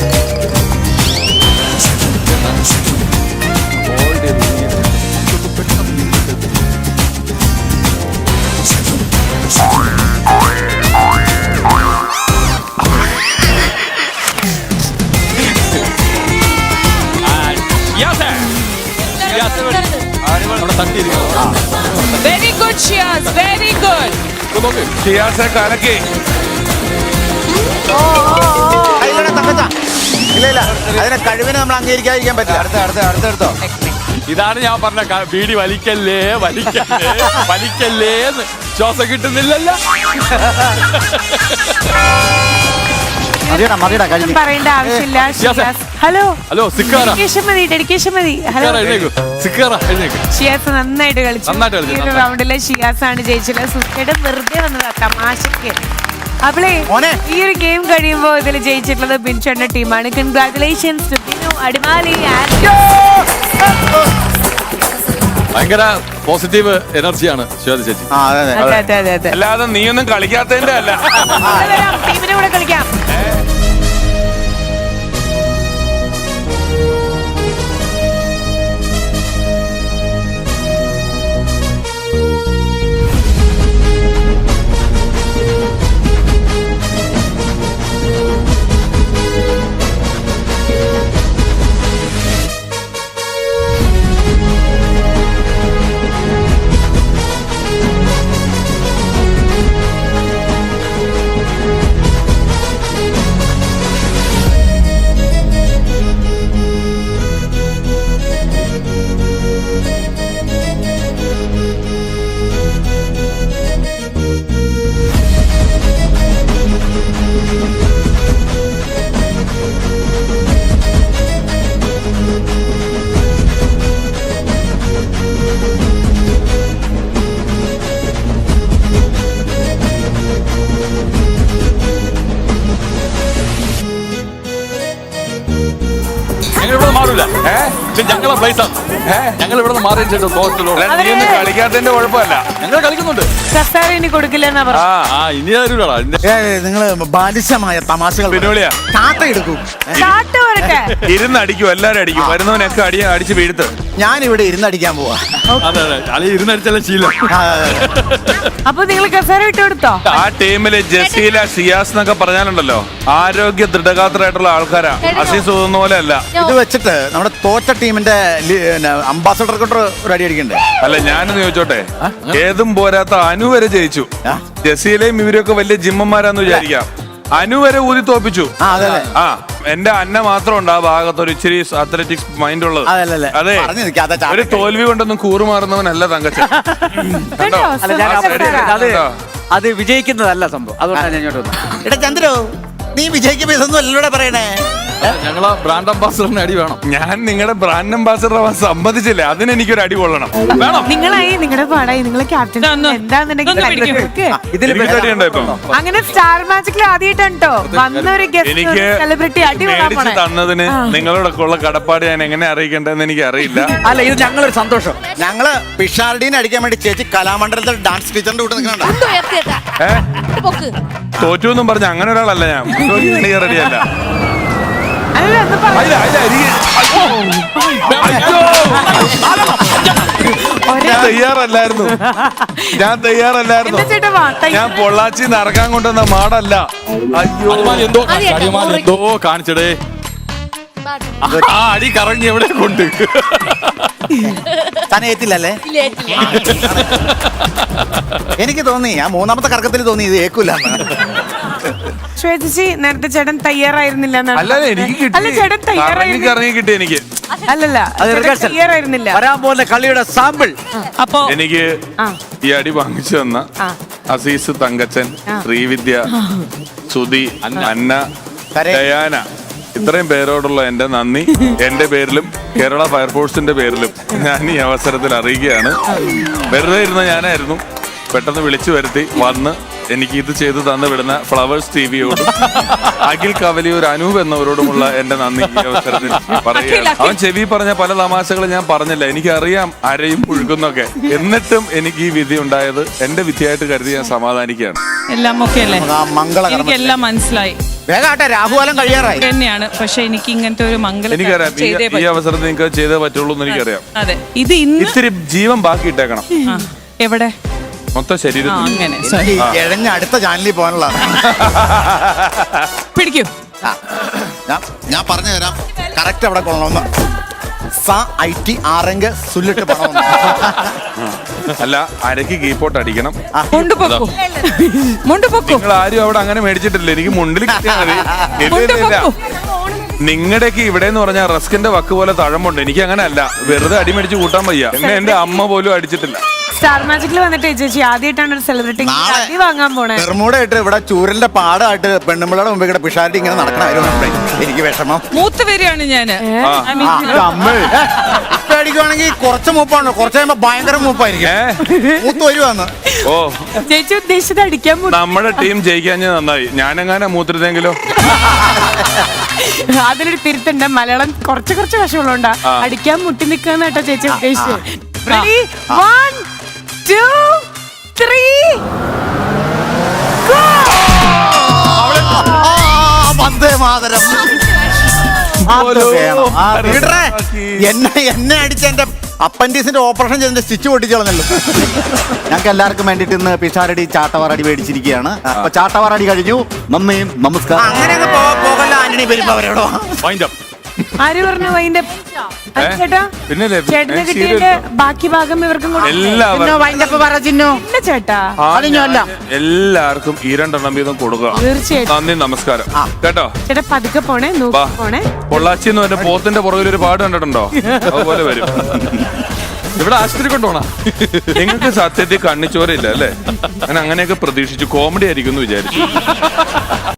Very good Shiyas, very good. ഷിയാസെ കലക്കി. ഇല്ല, അതിനെ കഴിവിനെ നമ്മൾ അംഗീകരിക്കാതിരിക്കാൻ പറ്റില്ല. അടുത്തടുത്തോ. ഇതാണ് ഞാൻ പറഞ്ഞ ബീഡി വലിക്കല്ലേ എന്ന്. ശ്വാസം കിട്ടുന്നില്ലല്ലോ. പറയേണ്ട ആവശ്യമില്ല. ഹലോ, ഡെഡിക്കേഷൻ മതി. ഹലോ, ഷിയാസ് നന്നായിട്ട് കളിച്ചു. ഈ ഒരു റൗണ്ടില് ഷിയാസ് ആണ് ജയിച്ചത്. സുഖയുടെ വെറുതെ വന്നതാ തമാശക്ക്. അവളെ ഈ ഒരു ഗെയിം കഴിയുമ്പോ ഇതിൽ ജയിച്ചിട്ടുള്ളത് ബിൻചേട്ടന്റെ ടീമാണ്. കൺഗ്രാറ്റുലേഷൻസ്. അടിമാലി. ഭയങ്കര പോസിറ്റീവ് എനർജിയാണ് ശ്വേത ചേച്ചി. അതെ. അല്ലാതെ നീയൊന്നും കളിക്കാത്തതിന്റെ അല്ല. ടീമിനെ കൂടെ കളിക്കാം. ഞങ്ങൾ ഇവിടെ നിന്ന് മാറി തോറ്റല്ലോ. നീ ഒന്നും കളിക്കാത്തതിന്റെ കുഴപ്പമല്ല, ഞങ്ങൾ കളിക്കുന്നുണ്ട്. കസേര ഇനി കൊടുക്കില്ലെന്നാ പറഞ്ഞു. ഇനി ആരുടാ നിങ്ങള് ബാലിശമായ തമാശകൾ പിന്നോളിയാ ചാട്ട എടുക്കും. ചാട്ട് വരട്ടെ. ഇരുന്ന് അടിക്കും, എല്ലാരും അടിക്കും, വരുന്നവനൊക്കെ അടിച്ച് വീഴ്ത്ത്. ഞാനിവിടെ ഇരുന്നടിക്കാൻ പോവാ. അതെ അതെ, അളി ഇരുന്നടിച്ചല്ല ശീലം. അപ്പൊ നിങ്ങൾ കസേര ഇട്ട് കൊടുത്തോ? ആ ടീമില് ജസീല, ഷിയാസ് എന്നൊക്കെ പറഞ്ഞാലുണ്ടല്ലോ ആരോഗ്യ ദൃഢഗാത്രമായിട്ടുള്ള ആൾക്കാരാ. അസീസ് തോന്നുന്ന പോലെ അല്ല. ഇത് വെച്ചിട്ട് നമ്മുടെ തോറ്റ ടീമിന്റെ അംബാസഡർ ഒരു അടി അടിക്കണ്ടേ? അല്ല, ഞാനൊന്ന് ചോദിച്ചോട്ടെ, ഏതും പോരാത്ത അനു വരെ ജയിച്ചു. ജസീലയും ഇവരൊക്കെ വലിയ ജിമ്മന്മാരാന്ന് വിചാരിക്കാം. അനു വരെ ഊതി തോപ്പിച്ചു. ആ, എന്റെ അന്ന മാത്രം ഉണ്ട് ആ ഭാഗത്ത് ഒരു ഇച്ചിരി അത്ലറ്റിക്സ് മൈൻഡ് ഉള്ളത്. അതെ, ഒരു തോൽവി കൊണ്ടൊന്നും കൂറുമാറുന്നവനല്ല തങ്കച്ചൻ. കണ്ടോ? അത് വിജയിക്കുന്നതല്ല സംഭവം. അതുകൊണ്ടാണ് ഞാൻ ഇങ്ങോട്ട് വന്നത്. എടാ ചന്ദ്രു, നീ വിജയിക്കുമ്പോ ഇതൊന്നും അല്ലൂടെ പറയണേ. ഞങ്ങളെ ബ്രാൻഡ് അംബാസഡറിന് അടി വേണം. ഞാൻ നിങ്ങളുടെ ബ്രാൻഡ് അംബാസഡർ സമ്മതിച്ചില്ലേ, അതിന് എനിക്കൊരു അടി കൊള്ളണം. വേണം. നിങ്ങളായി നിങ്ങളുടെ പാടായി നിങ്ങളെ ക്യാപ്റ്റൻ എന്താന്നുണ്ടെങ്കിൽ അങ്ങനെ സ്റ്റാർ മാജിക്കിൽ ആദ്യമായിട്ടാണ് കേട്ടോ വന്നൊരു എനിക്ക് സെലിബ്രിറ്റി അടി മേടിച്ച് തന്നതിന് നിങ്ങളോടൊക്കെ ഉള്ള കടപ്പാട് ഞാൻ എങ്ങനെ അറിയിക്കേണ്ടതെന്ന് എനിക്ക് അറിയില്ല. അല്ല, ഇത് ഞങ്ങളൊരു സന്തോഷം. ഞങ്ങള് പിഷാരടീനെ അടിക്കാൻ വേണ്ടി ചേച്ചി കലാമണ്ഡലത്തിൽ ഡാൻസ് ടീച്ചറിന്റെ കൂടെ നിൽക്കണുണ്ട്. തോറ്റു എന്നും പറഞ്ഞ അങ്ങനെ ഒരാളല്ല ഞാൻ. റെഡിയല്ല. തയ്യാറല്ലായിരുന്നു. ഞാൻ പൊള്ളാച്ചി നടക്കാൻ കൊണ്ടുവന്ന മാടല്ല. അയ്യോ, എന്തോ കാണിച്ചടേ. ആ അടി കറങ്ങി എവിടെ കൊണ്ട് തനേറ്റില്ലല്ലേ? എനിക്ക് തോന്നി, ആ മൂന്നാമത്തെ കറക്കത്തിൽ തോന്നി ഇത് ഏക്കൂല. ശ്വേതജി, നേരത്തെ ചേട്ടൻ തയ്യാറായിരുന്നില്ല. അല്ല, എനിക്ക് ചേട്ടൻ ഇറങ്ങി കിട്ടി. എനിക്ക് അല്ലല്ല, തയ്യാറായിരുന്നില്ല. വരാൻ പോകുന്ന കളിയുടെ സാമ്പിൾ. അപ്പൊ എനിക്ക് ഈ അടി വാങ്ങിച്ചു തന്ന അസീസ്, തങ്കച്ചൻ, ശ്രീവിദ്യ, സുധി, അന്ന, ഡയാന, ഇത്രയും പേരോടുള്ള എന്റെ നന്ദി എന്റെ പേരിലും കേരള ഫയർഫോഴ്സിന്റെ പേരിലും ഞാൻ ഈ അവസരത്തിൽ അറിയിക്കുകയാണ്. വെറുതെ ഇരുന്ന ഞാനായിരുന്നു, പെട്ടെന്ന് വിളിച്ചു വരുത്തി വന്ന് എനിക്ക് ഇത് ചെയ്ത് തന്നു വിടുന്ന ഫ്ലവേഴ്സ് ടിവിയോടും അഖിൽ കവലിയൂർ, അനൂപ് എന്നവരോടുമുള്ള എന്റെ നന്ദി ഈ അവസരത്തിൽ പറയുകയാണ്. അവൻ ചെവി പറഞ്ഞ പല തമാശകളും ഞാൻ പറഞ്ഞില്ല, എനിക്കറിയാം അരയും പുഴുക്കുന്നൊക്കെ. എന്നിട്ടും എനിക്ക് ഈ വിധി ഉണ്ടായത് എന്റെ വിധിയായിട്ട് കരുതി ഞാൻ സമാധാനിക്കുകയാണ്. എല്ലാം ഓക്കെ അല്ലേ? എനിക്കെല്ലാം മനസ്സിലായി. രാഹുകാലം കഴിയാറായി തന്നെയാണ്. പക്ഷെ എനിക്ക് ഇങ്ങനത്തെ ഒരു മംഗലം എനിക്കറിയാം, ഈ അവസരത്തിൽ നിങ്ങൾക്ക് ചെയ്തേ പറ്റുള്ളൂ എന്ന് എനിക്കറിയാം. അതെ, ഇത് ഇത്തിരി ജീവൻ ബാക്കി ഇട്ടേക്കണം. എവിടെ? മൊത്തം ശരീരത്തിൽ. അങ്ങനെ അടുത്ത ചാനലിൽ പോകാനുള്ള പിടിക്കൂ. ഞാൻ പറഞ്ഞു തരാം കറക്റ്റ് അവിടെ കൊള്ളണമെന്ന്. അല്ല, അരക്ക് കീപ്പോട്ട് അടിക്കണം. നിങ്ങൾ ആരും അവിടെ അങ്ങനെ മേടിച്ചിട്ടില്ല. എനിക്ക് മുണ്ടിൽ കിട്ടിയാൽ മതി. നിങ്ങളുടെയൊക്കെ ഇവിടെ എന്ന് പറഞ്ഞാൽ റസ്കിന്റെ വക്ക് പോലെ തഴമ്പുണ്ട്. എനിക്ക് അങ്ങനെ അല്ല, വെറുതെ അടി മേടിച്ച് കൂട്ടാൻ വയ്യ. എന്നെ എന്റെ അമ്മ പോലും അടിച്ചിട്ടില്ല. സ്റ്റാർ മാജിക്കിൽ വന്നിട്ട് ചേച്ചി ആദ്യമായിട്ടാണ് ഒരു സെലിബ്രിറ്റി അടി വാങ്ങാൻ പോണേ. പെർമൂടായിട്ട് ഇവിടെ ചൂരലിന്റെ പാടായിട്ട് പെണ്ണുമ്പിളുടെ മുമ്പ് ഇവിടെ പിഷാരിറ്റി ഇങ്ങനെ നടക്കണമായിരുന്നു. എനിക്ക് വിഷമം. മൂത്ത് വരികയാണ് ഞാന്. അടിക്കുവാണെങ്കിൽ കുറച്ച് മൂപ്പാണോ, കുറച്ച് കഴിയുമ്പോ ഭയങ്കര മൂപ്പായിരിക്കും. മൂത്ത് വരുവാന്ന്. ഓ, ചേച്ചി ഉദ്ദേശിച്ചത് അടിക്കാൻ. നമ്മുടെ ടീം ജയിക്കാൻ നന്നായി. ഞാനെങ്ങനെ മൂത്തിരുന്നെങ്കിലോ? അതിലൊരു തിരുത്തുണ്ട്. മലയാളം കുറച്ച് വശമുള്ളതുകൊണ്ടാ അടിക്കാൻ മുട്ടി നിൽക്കാന്ന് കേട്ടോ ചേച്ചി ഉദ്ദേശിച്ചത്. Ready? 1, 2, 3. വന്ദേ മാതരം. എന്നെ അടിച്ച എന്റെ അപ്പൻഡിക്സിന്റെ ഓപ്പറേഷൻ ചെയ്തിന്റെ സ്റ്റിച്ച് പൊട്ടിച്ചു കളഞ്ഞല്ലോ. ഞങ്ങൾക്ക് എല്ലാവർക്കും വേണ്ടിട്ട് ഇന്ന് പിഷാരടി ചാട്ടവാറടി മേടിച്ചിരിക്കുകയാണ്. അപ്പൊ ചാട്ടവാറടി കഴിഞ്ഞു. നന്ദിയും നമസ്കാരം. അങ്ങനെ പോകല്ല ആന്റണി വരുമ്പോ അവരോടോ. ആര് പറഞ്ഞു വൈൻഡ് അപ്പ്? ചേട്ടാ, ചേട്ടന് കിട്ടിയതിന്റെ ബാക്കി ഭാഗം ഇവർക്കും ചേട്ടാ. എല്ലാവർക്കും ഈ 2 എണ്ണം വീതം കൊടുക്കുക. തീർച്ചയായിട്ടും. നന്ദി, നമസ്കാരം കേട്ടോ. ചേട്ടാ പതുക്കെ പോണേ, പോണേ. പൊള്ളാച്ചി എന്ന് പറഞ്ഞ പോത്തിന്റെ പുറകിൽ ഒരു പാട് കണ്ടിട്ടുണ്ടോ? അതുപോലെ വരും. ഇവിടെ ആശുപത്രി കൊണ്ടുപോണ. നിങ്ങൾക്ക് സത്യത്തിൽ കണ്ണിച്ചോരയില്ല അല്ലേ? ഞാൻ അങ്ങനെയൊക്കെ പ്രതീക്ഷിച്ചു. കോമഡി ആയിരിക്കും എന്ന് വിചാരിച്ചു.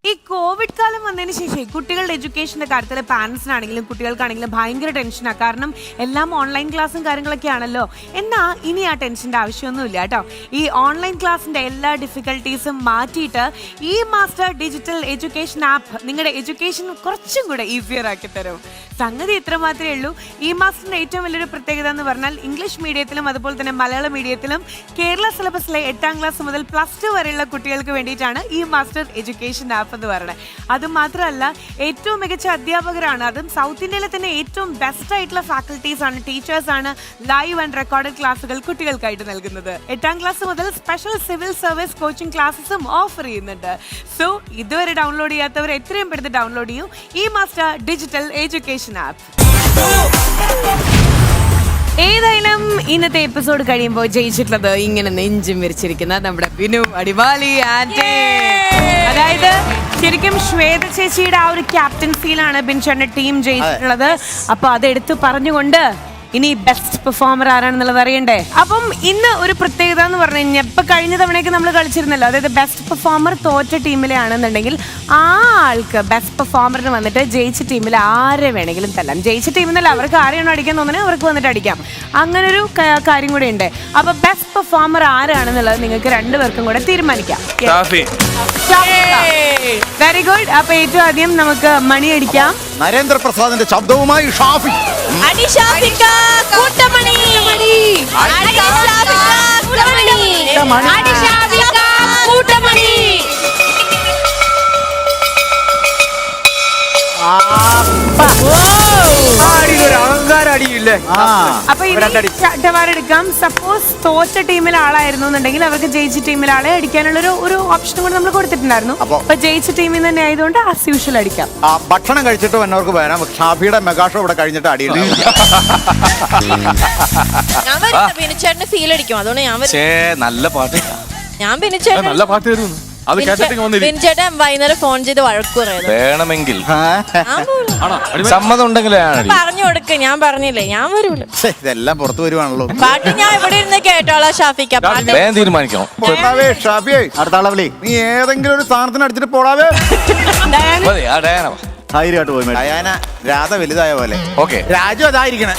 ഈ കോവിഡ് കാലം വന്നതിന് ശേഷം കുട്ടികളുടെ എഡ്യൂക്കേഷന്റെ കാര്യത്തിൽ പാരന്റ്സിനാണെങ്കിലും കുട്ടികൾക്കാണെങ്കിലും ഭയങ്കര ടെൻഷനാണ്. കാരണം എല്ലാം ഓൺലൈൻ ക്ലാസ്സും കാര്യങ്ങളൊക്കെ ആണല്ലോ. എന്നാൽ ഇനി ആ ടെൻഷന്റെ ആവശ്യമൊന്നുമില്ല കേട്ടോ. ഈ ഓൺലൈൻ ക്ലാസ്സിന്റെ എല്ലാ ഡിഫിക്കൽട്ടീസും മാറ്റിയിട്ട് ഈ മാസ്റ്റർ ഡിജിറ്റൽ എഡ്യൂക്കേഷൻ ആപ്പ് നിങ്ങളുടെ എഡ്യൂക്കേഷൻ കുറച്ചും കൂടെ ഈസിയർ ആക്കി തരും. സംഗതി ഇത്ര മാത്രമേ ഉള്ളൂ. ഈ മാസ്റ്ററിന്റെ ഏറ്റവും വലിയൊരു പ്രത്യേകത എന്ന് പറഞ്ഞാൽ ഇംഗ്ലീഷ് മീഡിയത്തിലും അതുപോലെ തന്നെ മലയാള മീഡിയത്തിലും കേരള സിലബസിലെ 8ാം ക്ലാസ് മുതൽ +2 വരെയുള്ള കുട്ടികൾക്ക് വേണ്ടിയിട്ടാണ് ഈ മാസ്റ്റർ എഡ്യൂക്കേഷൻ ആപ്പ് എന്ന് പറയുന്നത്. അതുമാത്രമല്ല, ഏറ്റവും മികച്ച അധ്യാപകരാണ്. അതും സൗത്ത് ഇന്ത്യയിലെ തന്നെ ഏറ്റവും ബെസ്റ്റ് ആയിട്ടുള്ള ഫാക്കൽറ്റീസ് ആണ്, ടീച്ചേഴ്സ് ആണ് ലൈവ് ആൻഡ് റെക്കോർഡഡ് ക്ലാസുകൾ കുട്ടികൾക്കായിട്ട് നൽകുന്നത്. 8ാം ക്ലാസ് മുതൽ സ്പെഷ്യൽ സിവിൽ സർവീസ് കോച്ചിങ് ക്ലാസ്സസും ഓഫർ ചെയ്യുന്നുണ്ട്. സോ ഇതുവരെ ഡൗൺലോഡ് ചെയ്യാത്തവർ എത്രയും പെട്ടെന്ന് ഡൗൺലോഡ് ചെയ്യൂ ഈ മാസ്റ്റർ ഡിജിറ്റൽ എഡ്യൂക്കേഷൻ ആപ്പ്. ഏതായാലും ഇന്നത്തെ എപ്പിസോഡ് കഴിയുമ്പോൾ ജയിച്ചിട്ടുള്ളത് ഇങ്ങനെ നെഞ്ചും വിരിച്ചിരിക്കുന്ന നമ്മുടെ ബിനു അടിമാലി ആൻഡ് അതായത് ശരിക്കും ശ്വേത ചേച്ചിയുടെ ആ ഒരു ക്യാപ്റ്റൻസിയിലാണ് ബിൻചേട്ടന്റെ ടീം ജയിച്ചിട്ടുള്ളത്. അപ്പൊ അതെടുത്ത് പറഞ്ഞുകൊണ്ട് ഇനി ബെസ്റ്റ് പെർഫോമർ ആരാണെന്നുള്ളത് അറിയണ്ടേ. അപ്പം ഇന്ന് ഒരു പ്രത്യേകത എന്ന് പറഞ്ഞു കഴിഞ്ഞാൽ ഇപ്പൊ കഴിഞ്ഞ തവണയൊക്കെ നമ്മൾ കളിച്ചിരുന്നല്ലോ, അതായത് ബെസ്റ്റ് പെർഫോമർ തോറ്റ ടീമിലെ ആണെന്നുണ്ടെങ്കിൽ ആ ആൾക്ക് ബെസ്റ്റ് പെർഫോമറിന് വന്നിട്ട് ജയിച്ച ടീമിൽ ആരെ വേണമെങ്കിലും തല്ലാം. ജയിച്ച ടീമിൽ നിന്നല്ല, അവർക്ക് ആരെയാണോ അടിക്കാൻ തോന്നുന്നത് അവർക്ക് വന്നിട്ട് അടിക്കാം. അങ്ങനൊരു കാര്യം കൂടെ ഉണ്ട്. അപ്പൊ ബെസ്റ്റ് പെർഫോമർ ആരാണെന്നുള്ളത് നിങ്ങൾക്ക് രണ്ടുപേർക്കും കൂടെ തീരുമാനിക്കാം. Very good. അപ്പൊ ഏറ്റവും ആദ്യം നമുക്ക് മണി അടിക്കാം. നരേന്ദ്രപ്രസാദിന്റെ ശബ്ദവുമായി ഷാഫി. അപ്പൊ എടുക്കാം. സപ്പോസ് തോറ്റ ടീമിലെ ആളായിരുന്നു എന്നുണ്ടെങ്കിൽ അവർക്ക് ജയിച്ച ടീമിലെ ആളെ അടിക്കാനുള്ള ഒരു ഓപ്ഷനും കൂടെ നമ്മൾ കൊടുത്തിട്ടുണ്ടായിരുന്നു. അപ്പൊ ജയിച്ച ടീമിൽ തന്നെ ആയതുകൊണ്ട് ആസ് യൂഷ്വൽ അടിക്കാം. ഭക്ഷണം കഴിച്ചിട്ട് വന്നവർക്ക് വരാം. ഷാഫിയുടെ മെഗാ ഷോ ഇവിടെ കഴിഞ്ഞിട്ട് അടിയുണ്ടാവും. ബിനുചേട്ടന് ഫീൽ അടിക്കും, അതുകൊണ്ട് നല്ല പാട്ട്. ഞാൻ ബിനുചേട്ടൻ നല്ല പാട്ട് തരുന്നു. അത് ബിനുചേട്ടൻ വൈകുന്നേരം ഫോൺ ചെയ്ത് വഴക്ക് പറയുന്നത് വേണമെങ്കിൽ സമ്മതം ഉണ്ടെങ്കിൽ പറഞ്ഞു കൊടുക്ക. ഞാൻ പറഞ്ഞില്ലേ ഞാൻ വരൂല. ഇതെല്ലാം പുറത്തു വരുവാണല്ലോ. പാട്ട് ഞാൻ ഇവിടെ ഇരുന്ന് കേട്ടോളാം. ഷാഫിക്ക വേഗം തീരുമാനിക്കണം. ഷാഫിയെ അടുത്ത ആളെ നീ ഏതെങ്കിലും ഒരു സ്ഥാനത്തിന് അടിച്ചിട്ട് പോടാവേ. ധൈര്യമായിട്ട് പോയി. ഡയാന രാധ വലുതായ പോലെ. ഓക്കെ, രാജു അതായിരിക്കണേ.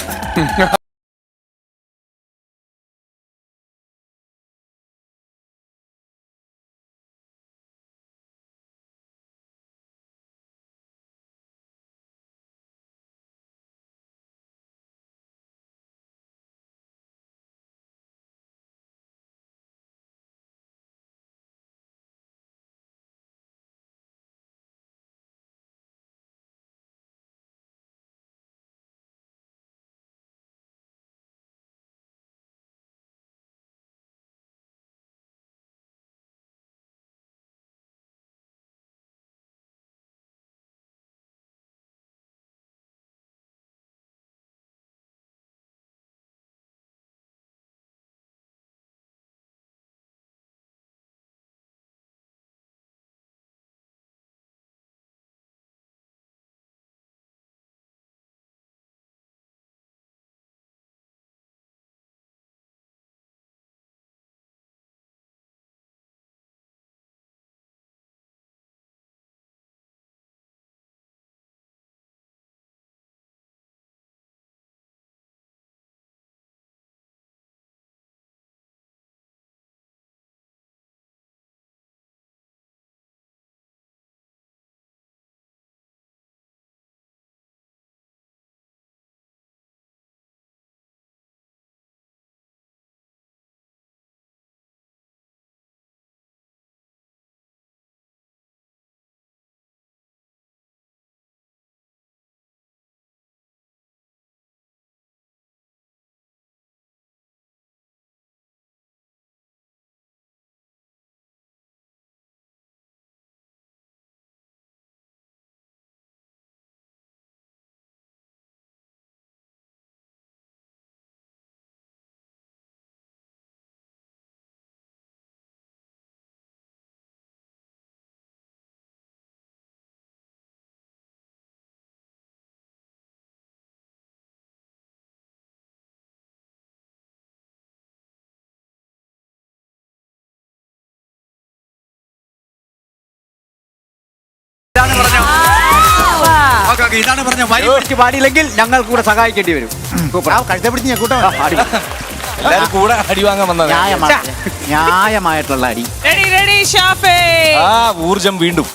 ഇതാണ് പറഞ്ഞ വരി പിടിച്ച് പാടിയില്ലെങ്കിൽ ഞങ്ങൾ കൂടെ സഹായിക്കേണ്ടി വരും. കഴുത്തെ പിടിച്ച് ഞെക്കൂട്ടാ. എല്ലാരും കൂടെ അടി വാങ്ങാൻ വന്നത്. ന്യായമായിട്ടുള്ള അടി. ആ ഊർജം വീണ്ടും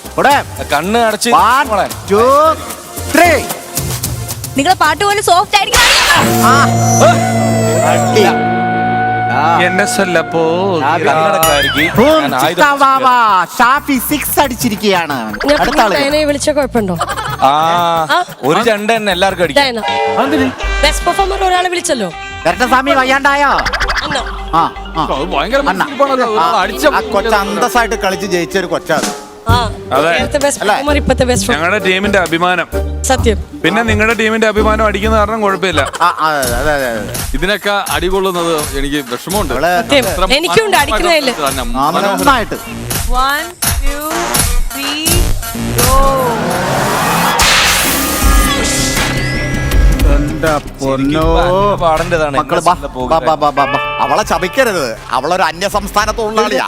കണ്ണ് അടച്ച്. 1 2 3 നിങ്ങളെ പാട്ട് പോലെ സോഫ്റ്റ് ആയിരിക്കും. ഷാഫി 6 അടിച്ചിരിക്കുകയാണ്. അടുത്ത ആള് വിളിച്ച കുഴപ്പമുണ്ടോ? ഒരു രണ്ട് തന്നെ എല്ലാവർക്കും അടിക്കും. ബെസ്റ്റ് പെർഫോമർ ഒരാളെ വിളിച്ചല്ലോ. സ്വാമി വയ്യാണ്ടായോ? ഭയങ്കര കൊച്ച അന്തസ്സായിട്ട് കളിച്ച് ജയിച്ച ഒരു കൊച്ചാണ്. ഞങ്ങളുടെ ടീമിന്റെ അഭിമാനം. സത്യം. പിന്നെ നിങ്ങളുടെ ടീമിന്റെ അഭിമാനം അടിക്കുന്ന കാരണം കുഴപ്പമില്ല. ഇതിനൊക്കെ അടികൊള്ളുന്നത് എനിക്ക് വിഷമമുണ്ട്. എനിക്കുണ്ട് അടിക്കുന്നതില്. നന്നായിട്ട് 1 2 3 go. പാടേണ്ടതാണ്. അവളെ ചതിക്കരുത്. അവളൊരു അന്യ സംസ്ഥാന തൊഴിലാളിയാ.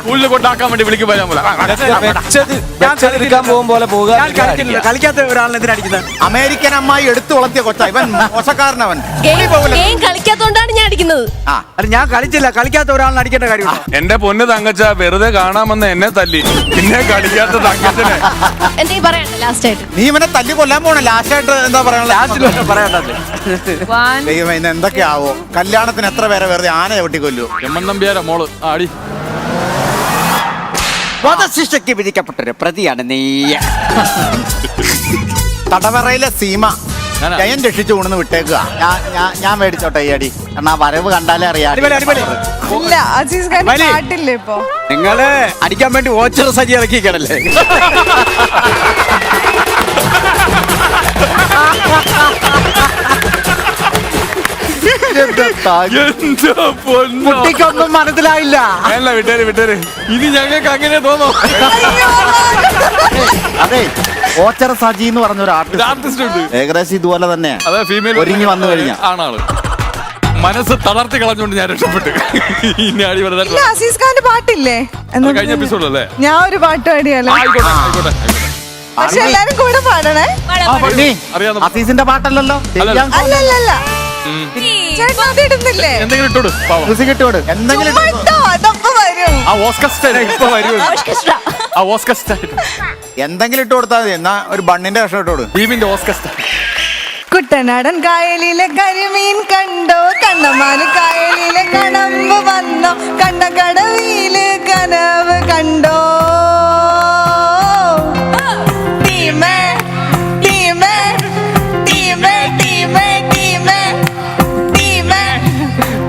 പുല്ല് കൊണ്ടാക്കാൻ വേണ്ടി വിളിക്കുമ്പോ കളിക്കാത്ത ഒരാളിനെ അടിക്കുന്നത്. അമേരിക്കൻ അമ്മായി എടുത്തു വളർത്തിയ കൊച്ച. ഇവൻ മോശക്കാരനവൻ. കളിക്കാത്തോണ്ടാണ് ഞാൻ അടിക്കുന്നത്. അല്ല ഞാൻ കളിച്ചില്ല. കളിക്കാത്ത ഒരാളിനെ അടിക്കേണ്ട കാര്യം. എന്റെ പൊന്ന് തങ്കച്ച വെറുതെ കാണാമെന്ന് എന്നെ തല്ലി. പിന്നെ കളിക്കാത്ത തങ്കച്ചനെ എന്തെങ്കിലും പറയണ്ട ലാസ്റ്റ് ആയിട്ട്. നീ ഇവനെ തല്ലി കൊല്ലാൻ പോണ. ലാസ്റ്റ് ആയിട്ട് എന്താ പറയണ്ടത്? ദൈവമേ ഇന്ന് എന്തൊക്കെയാവോ. കല്യാണത്തിന് എത്ര പേരെ വെറുതെ ആന ചവിട്ടി കൊല്ലു. എമ്മൻ നമ്പ്യാര മോള് ആടി. വധശിക്ഷയ്ക്ക് വിധിക്കപ്പെട്ടൊരു പ്രതിയാണ് നീ. തടവറയിലെ സീമ ജയൻ രക്ഷിച്ചു കൊണ്ടുവന്ന് വിട്ടേക്കുക. ഞാൻ മേടിച്ചോട്ടെ ഈ അടി. കാരണം ആ വരവ് കണ്ടാലേ അറിയാം. ഇല്ല അസീസ് ഖാൻ പാട്ടില്ലേ ഇപ്പൊ? നിങ്ങള് അടിക്കാൻ വേണ്ടി ഓച്ചർ സജി ഇറക്കിക്കണല്ലേ? കുട്ടിക്കൊന്നും മനസ്സിലായില്ല. വിട്ടേര്. ഇനി ഞങ്ങൾക്ക് അങ്ങനെ തോന്നോ? അതെ ഓച്ചർ സജി എന്ന് പറഞ്ഞ ഒരു ആർട്ടിസ്റ്റ് ഉണ്ട്. ഏകദേശം ഇതുപോലെ തന്നെ ഒരുങ്ങി വന്നു കഴിഞ്ഞ ആണാള്. മനസ്സ് തളർത്തി കളഞ്ഞുകൊണ്ട് ഞാൻ രക്ഷപ്പെട്ടു. ഇനി അടി ഇല്ല, അസീസ് ഖാന്റെ പാട്ടില്ലേ? കഴിഞ്ഞ എപ്പിസോഡല്ലേ ഞാൻ ഒരു പാട്ട് പാടിയല്ലേ? ആയിക്കോട്ടെ. പക്ഷെ എല്ലാരും കൂടെ പാടണേ. അസീസിന്റെ പാട്ടല്ലല്ലോ. അല്ലല്ല ചേട്ടൻ അത് ഇടുന്നില്ലേ? എന്തെങ്കിലും ഇട്ടോട്. മ്യൂസിക് ഇട്ടോട്. എന്തെങ്കിലും അതപ്പോ വരും. എന്തെങ്കിലും ഇട്ട് കൊടുത്താൽ മതി. എന്നാ ഒരു ബണ്ണിന്റെ കഷ്ണം ഇട്ടോട്. ടീമിന്റെ ഓസ്കർ സ്റ്റൈൽ. കുട്ടനാടൻ കായലിലെ കരിമീൻ കണ്ടോ, കണ്ണമാന് കായലിലെ കടമ്പ് വന്നോ, കണ്ണക്കടവില് കനവ് കണ്ടോ. ടീമേ ടീമേ ടീമേ ടീമേ ടീമേ ടീമേ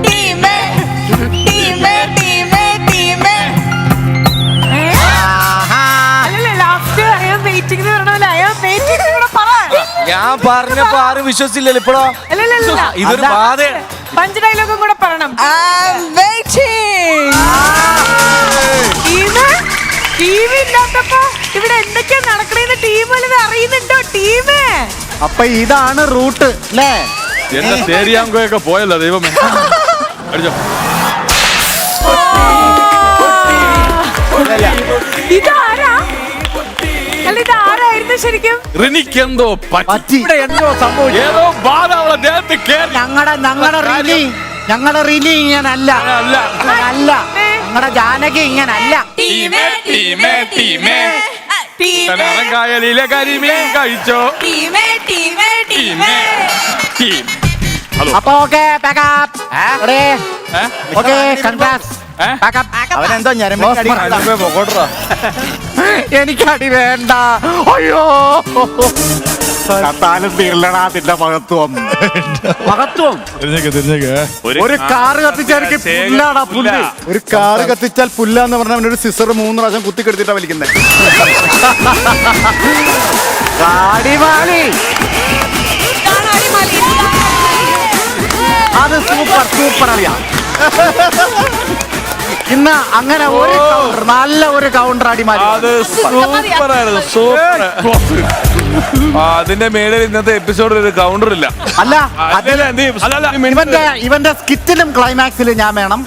ടീമേ ടീമേ ടീമേ ടീമേ. അല്ലല്ലേ ലാസ്റ്റ് അയാൾ വെയിറ്റിംഗ് വരണമല്ലോ. അയാൾ വെയിറ്റിംഗ് പറ. ഞാൻ പറഞ്ഞപ്പോ ആരും വിശ്വസിച്ചില്ലല്ലോ ഇപ്പോഴോ? ഇതൊരു ബാധ. പഞ്ച് ഡയലോഗും കൂടെ പറയണം. ടീം ഇല്ലാത്തപ്പോ ഇവിടെ എന്തൊക്കെയാ നടക്കണേന്ന് ടീം വല്ലത് അറിയുന്നുണ്ടോ? ടീമേ അപ്പൊ ഇതാണ് റൂട്ട് അല്ലേ? എന്റെ തേരിയാങ്കൊക്കെ പോയല്ലോ ദൈവമേ. അടിച്ചോ. ഇതാരാ? അല്ല ഇതാരായിരുന്നു ശരിക്കും? റിനിക്കെന്തോ പറ്റി. എന്തോ സംഭവിച്ചു. ഏതോ ബാധ അവളെ ദേഹത്ത് കേറി. ഞങ്ങളുടെ റിലി ഇങ്ങനല്ല. ഞങ്ങളുടെ ജാനകി ഇങ്ങനല്ല. കായലിലെ കരിമീൻ കഴിച്ചോ. അപ്പൊ ഓക്കെ അവനെന്തോ എനിക്കടി വേണ്ട. അയ്യോ കത്താലും തീർലടാ നിന്റെ മഹത്വം. ഒരു കാറ് കത്തിച്ചാൽ പുല്ലാടാ പുല്ല്. ഒരു കാറ് കത്തിച്ചാൽ പുല്ലാന്ന് പറഞ്ഞ ഒരു സിസർ 3 പ്രാവശ്യം കുത്തിക്കെടുത്തിട്ടാ വലിക്കുന്നത്. അത് സൂപ്പർ അറിയാം. ഇന്ന് അങ്ങനെ ഒരു കൗണ്ടർ, നല്ല ഒരു കൗണ്ടർ അടിമാലി. അത് സൂപ്പറായിരുന്നു. സൂപ്പർ. അതിന്റെ മേളിൽ ഇന്നത്തെ എപ്പിസോഡിൽ ഒരു കൗണ്ടർ ഇല്ല. അല്ല ഇവന്റെ സ്കിറ്റിലും ക്ലൈമാക്സിലും ഞാൻ വേണം.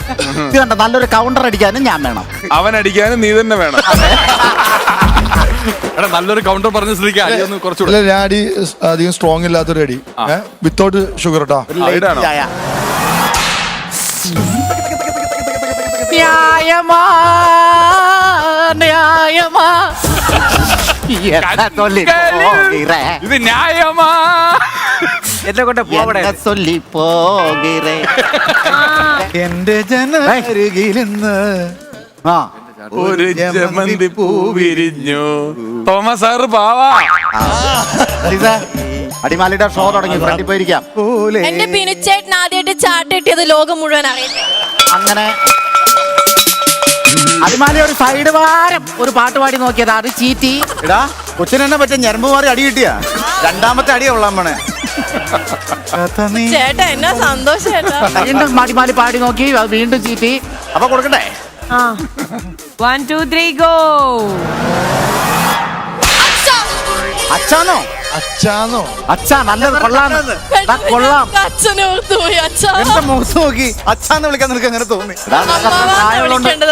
ഇത് കണ്ട നല്ലൊരു കൗണ്ടർ അടിക്കാനും ഞാൻ വേണം. അവൻ അടിക്കാനും നീ തന്നെ വേണം. നല്ലൊരു കൗണ്ടർ പറഞ്ഞ സ്ഥിതിക്ക് കുറച്ചുകൂടെ. ഞാൻ അടി അധികം സ്ട്രോങ് ഇല്ലാത്തൊരു അടി വിത്തൗട്ട് ഷുഗർ കേട്ടോ. ന്യായമാ ഇത് ന്യായമാ എന്നെ കൊണ്ട് പോവണേ ചൊല്ലി പോകിറേ എന്റെ ജനരുകിലിന്ന് ആ ഒരു ജമന്തി പൂവിരിഞ്ഞു. തോമസ് സാറ് പാവാ. അടിമാലിയുടെ ഷോ തുടങ്ങി, ഫ്രണ്ടിൽ പോയിരിക്കാം. എന്റെ പിനുച്ചേട്ടൻ ആദ്യമായിട്ട് ചാട്ടിട്ടിയത് ലോകം മുഴുവൻ അറിയട്ടെ. അങ്ങനെ അടിമാലി ഒരു സൈഡ് വാരം ഒരു പാട്ട് പാടി നോക്കിയത്, അത് ചീറ്റി. എടാ കൊച്ചിനെന്നെ പറ്റ ഞരമ്പ് മാറി അടി കിട്ടിയാ, രണ്ടാമത്തെ അടിയാ ഉള്ളാൻ പോണേ. ചേട്ടാ എന്നാ സന്തോഷം. വീണ്ടും അടിമാലി പാടി നോക്കി, അത് വീണ്ടും ചീറ്റി. അപ്പൊ കൊടുക്കണ്ടേ? 1 2 3 ഗോ. അച്ഛാനോ? അച്ഛാ നല്ലത്, കൊള്ളാം കൊള്ളാം. അച്ഛനെ ഓർത്തു പോയി. അച്ഛാ എന്റെ മുഖത്ത് നോക്കി അച്ഛാന്ന് വിളിക്കാൻ നിനക്ക് എങ്ങനെ തോന്നി?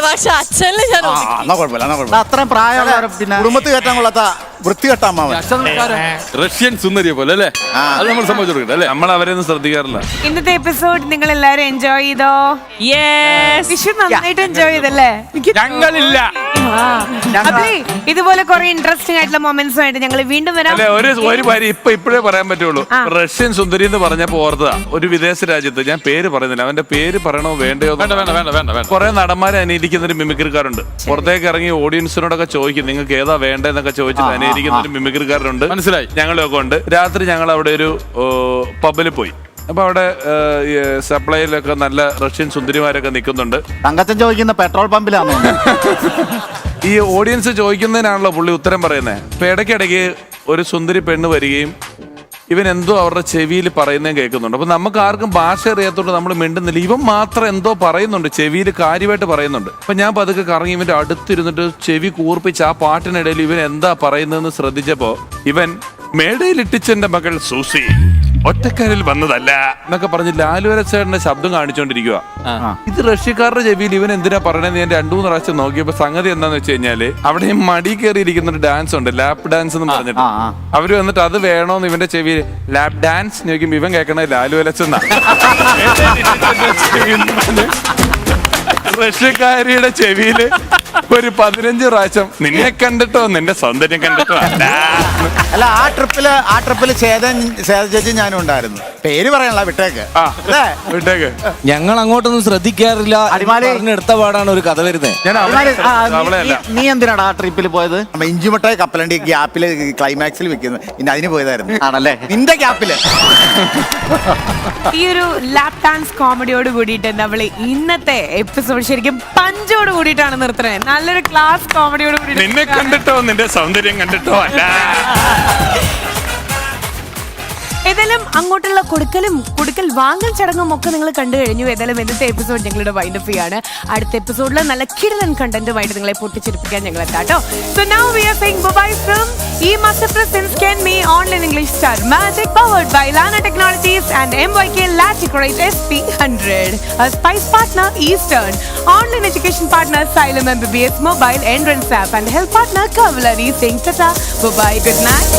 പക്ഷെ അച്ഛനെ ഞാൻ അത്രയും പ്രായമുള്ള പിന്നെ കുടുംബത്ത് കയറ്റാൻ കൊള്ളാത്ത വൃത്തികെട്ട അമ്മാവൻ. റഷ്യൻ സുന്ദരിയെ പോലെ അല്ലേ? അത് നമ്മൾ സംഭവിച്ചു കൊടുക്കട്ടെ അല്ലേ? നമ്മൾ അവരെയൊന്നും ശ്രദ്ധിക്കാറില്ല. ഇന്നത്തെ എപ്പിസോഡ് നിങ്ങൾ എല്ലാരും എൻജോയ് ചെയ്തോ? യെസ്. വിഷു നന്നായിട്ട് എൻജോയ് ചെയ്തല്ലേ? ഞങ്ങളില്ല. അതെ, ഇതുപോലെ കുറെ ഇൻട്രസ്റ്റിംഗ് ആയിട്ടുള്ള മൊമെന്റ്സ് ആയിട്ട് ഞങ്ങൾ വീണ്ടും വരാം. അല്ലെ, ഒരു കാര്യം ഇപ്പോഴേ പറയാൻ പറ്റുള്ളൂ. റഷ്യൻ സുന്ദരി എന്ന് പറഞ്ഞപ്പോ ഓർത്തതാ, ഒരു വിദേശ രാജ്യത്ത്, ഞാൻ പേര് പറയുന്നില്ല, അവന്റെ പേര് പറയണോ വേണ്ടയോ? വേണ്ട. കുറെ നടന്മാരെ അനുകരിക്കുന്ന ഒരു മിമിക്രിക്കാരുണ്ട്. പുറത്തേക്ക് ഇറങ്ങി ഓഡിയൻസിനോടൊക്കെ ചോദിക്കും നിങ്ങൾക്ക് ഏതാ വേണ്ടതെന്നൊക്കെ ചോദിച്ചിട്ട് അനുകരിക്കുന്ന ഒരു മിമിക്രിക്കാരുണ്ട്. മനസ്സിലായി. ഞങ്ങളൊക്കെ ഉണ്ട്. രാത്രി ഞങ്ങൾ അവിടെ ഒരു പബ്ബിൽ പോയി. അപ്പൊ അവിടെ സപ്ലൈയിലൊക്കെ നല്ല റഷ്യൻ സുന്ദരിമാരൊക്കെ നിൽക്കുന്നുണ്ട്. തങ്കച്ചൻ ചോദിക്കുന്ന പെട്രോൾ പമ്പിലാണോ? ഈ ഓഡിയൻസ് ചോദിക്കുന്നതിനാണല്ലോ പുള്ളി ഉത്തരം പറയുന്നത്. അപ്പൊ ഇടയ്ക്കിടയ്ക്ക് ഒരു സുന്ദരി പെണ്ണ് വരികയും ഇവൻ എന്തോ അവരുടെ ചെവിയിൽ പറയുന്നതും കേൾക്കുന്നുണ്ട്. അപ്പൊ നമുക്ക് ആർക്കും ഭാഷ അറിയാത്തോണ്ട് നമ്മൾ മിണ്ടുന്നില്ല. ഇവൻ മാത്രം എന്തോ പറയുന്നുണ്ട്, ചെവിയിൽ കാര്യമായിട്ട് പറയുന്നുണ്ട്. അപ്പൊ ഞാൻ പതുക്കെ കറങ്ങി ഇവന്റെ അടുത്തിരുന്നിട്ട് ചെവി കൂർപ്പിച്ച് ആ പാട്ടിനിടയിൽ ഇവൻ എന്താ പറയുന്നതെന്ന് ശ്രദ്ധിച്ചപ്പോ ഇവൻ മേടയിലിട്ടിച്ചെന്റെ മകൾ സൂസി ഒറ്റക്കാരിൽ വന്നതല്ല എന്നൊക്കെ പറഞ്ഞ് ലാലുവരച്ചേട്ടന്റെ ശബ്ദം കാണിച്ചോണ്ടിരിക്കുക. ഇത് റഷ്യക്കാരുടെ ചെവിയിൽ ഇവൻ എന്തിനാ പറയണെന്ന് ഞാൻ 2-3 പ്രാവശ്യം നോക്കിയപ്പോ സംഗതി എന്താന്ന് വെച്ച് കഴിഞ്ഞാല് അവിടെ മടി കയറിയിരിക്കുന്ന ഒരു ഡാൻസ് ഉണ്ട്, ലാപ്പ് ഡാൻസ് എന്ന് പറഞ്ഞിട്ട്. അവര് വന്നിട്ട് അത് വേണോന്ന് ഇവന്റെ ചെവിയിൽ ലാപ്പ് ഡാൻസ് നോക്കുമ്പോ ഇവൻ കേൾക്കണ ലാലുവലച്ചെന്നാ. റഷ്യക്കാരിയുടെ ചെവിയില് ഒരു 15 പ്രാവശ്യം നിന്നെ കണ്ടിട്ടോ നിന്റെ സൗന്ദര്യം കണ്ടിട്ടോ അല്ല. ആ ട്രിപ്പില് ചേത ചേച്ചി ഞാനും ഉണ്ടായിരുന്നു. പേര് പറയാനുള്ള വിട്ടേക്ക്. വിട്ടേക്ക്. ഞങ്ങൾ അങ്ങോട്ടൊന്നും ശ്രദ്ധിക്കാറില്ല. എടുത്ത പാടാണ് ഒരു കഥ വരുന്നത്. നീ എന്തിനാണ് ആ ട്രിപ്പിൽ പോയത്? ഇഞ്ചിമുട്ടായി കപ്പലണ്ടി ഗ്യാപ്പില് ക്ലൈമാക്സിൽ വെക്കുന്നത്, പിന്നെ അതിന് പോയതായിരുന്നു. ആണല്ലേ? നിന്റെ ഗ്യാപ്പില്. ഈ ഒരു ലാപ്പ് ഡാൻസ് കോമഡിയോട് കൂടിയിട്ട് നമ്മൾ ഇന്നത്തെ എപ്പിസോഡ് ശരിക്കും പഞ്ചോട് കൂടിയിട്ടാണ് നിർത്തുന്നത്. നല്ലൊരു ക്ലാസ് കോമഡിയോട് കൂടി. നിന്നെ കണ്ടിട്ടോ നിന്റെ സൗന്ദര്യം കണ്ടിട്ടോ അല്ല. ഏതായാലും അങ്ങോട്ടുള്ള കൊടുക്കൽ വാങ്ങൽ ചടങ്ങും ഒക്കെ നിങ്ങൾ കണ്ടു കഴിഞ്ഞു. ഏതായാലും ഇന്നത്തെ എപ്പിസോഡ് ഞങ്ങളുടെ വൈൻഡപ്പ് ചെയ്യാണ്. അടുത്ത എപ്പിസോഡിൽ നല്ല കിടലൻ കണ്ടന്റുമായിട്ട് നിങ്ങളെ പൊട്ടിച്ചെടുപ്പിക്കാൻ ഞങ്ങൾ എത്താട്ടോ. So now we are saying bye-bye from E Master Presents Can Me Online English Star Magic, powered by Lana Technologies and MYK Laticorate SP100. A Spice partner Eastern, online education partner Xylem MBBS Mobile Entrance App, and health partner Kavlari. Saying tata, bye-bye, good night.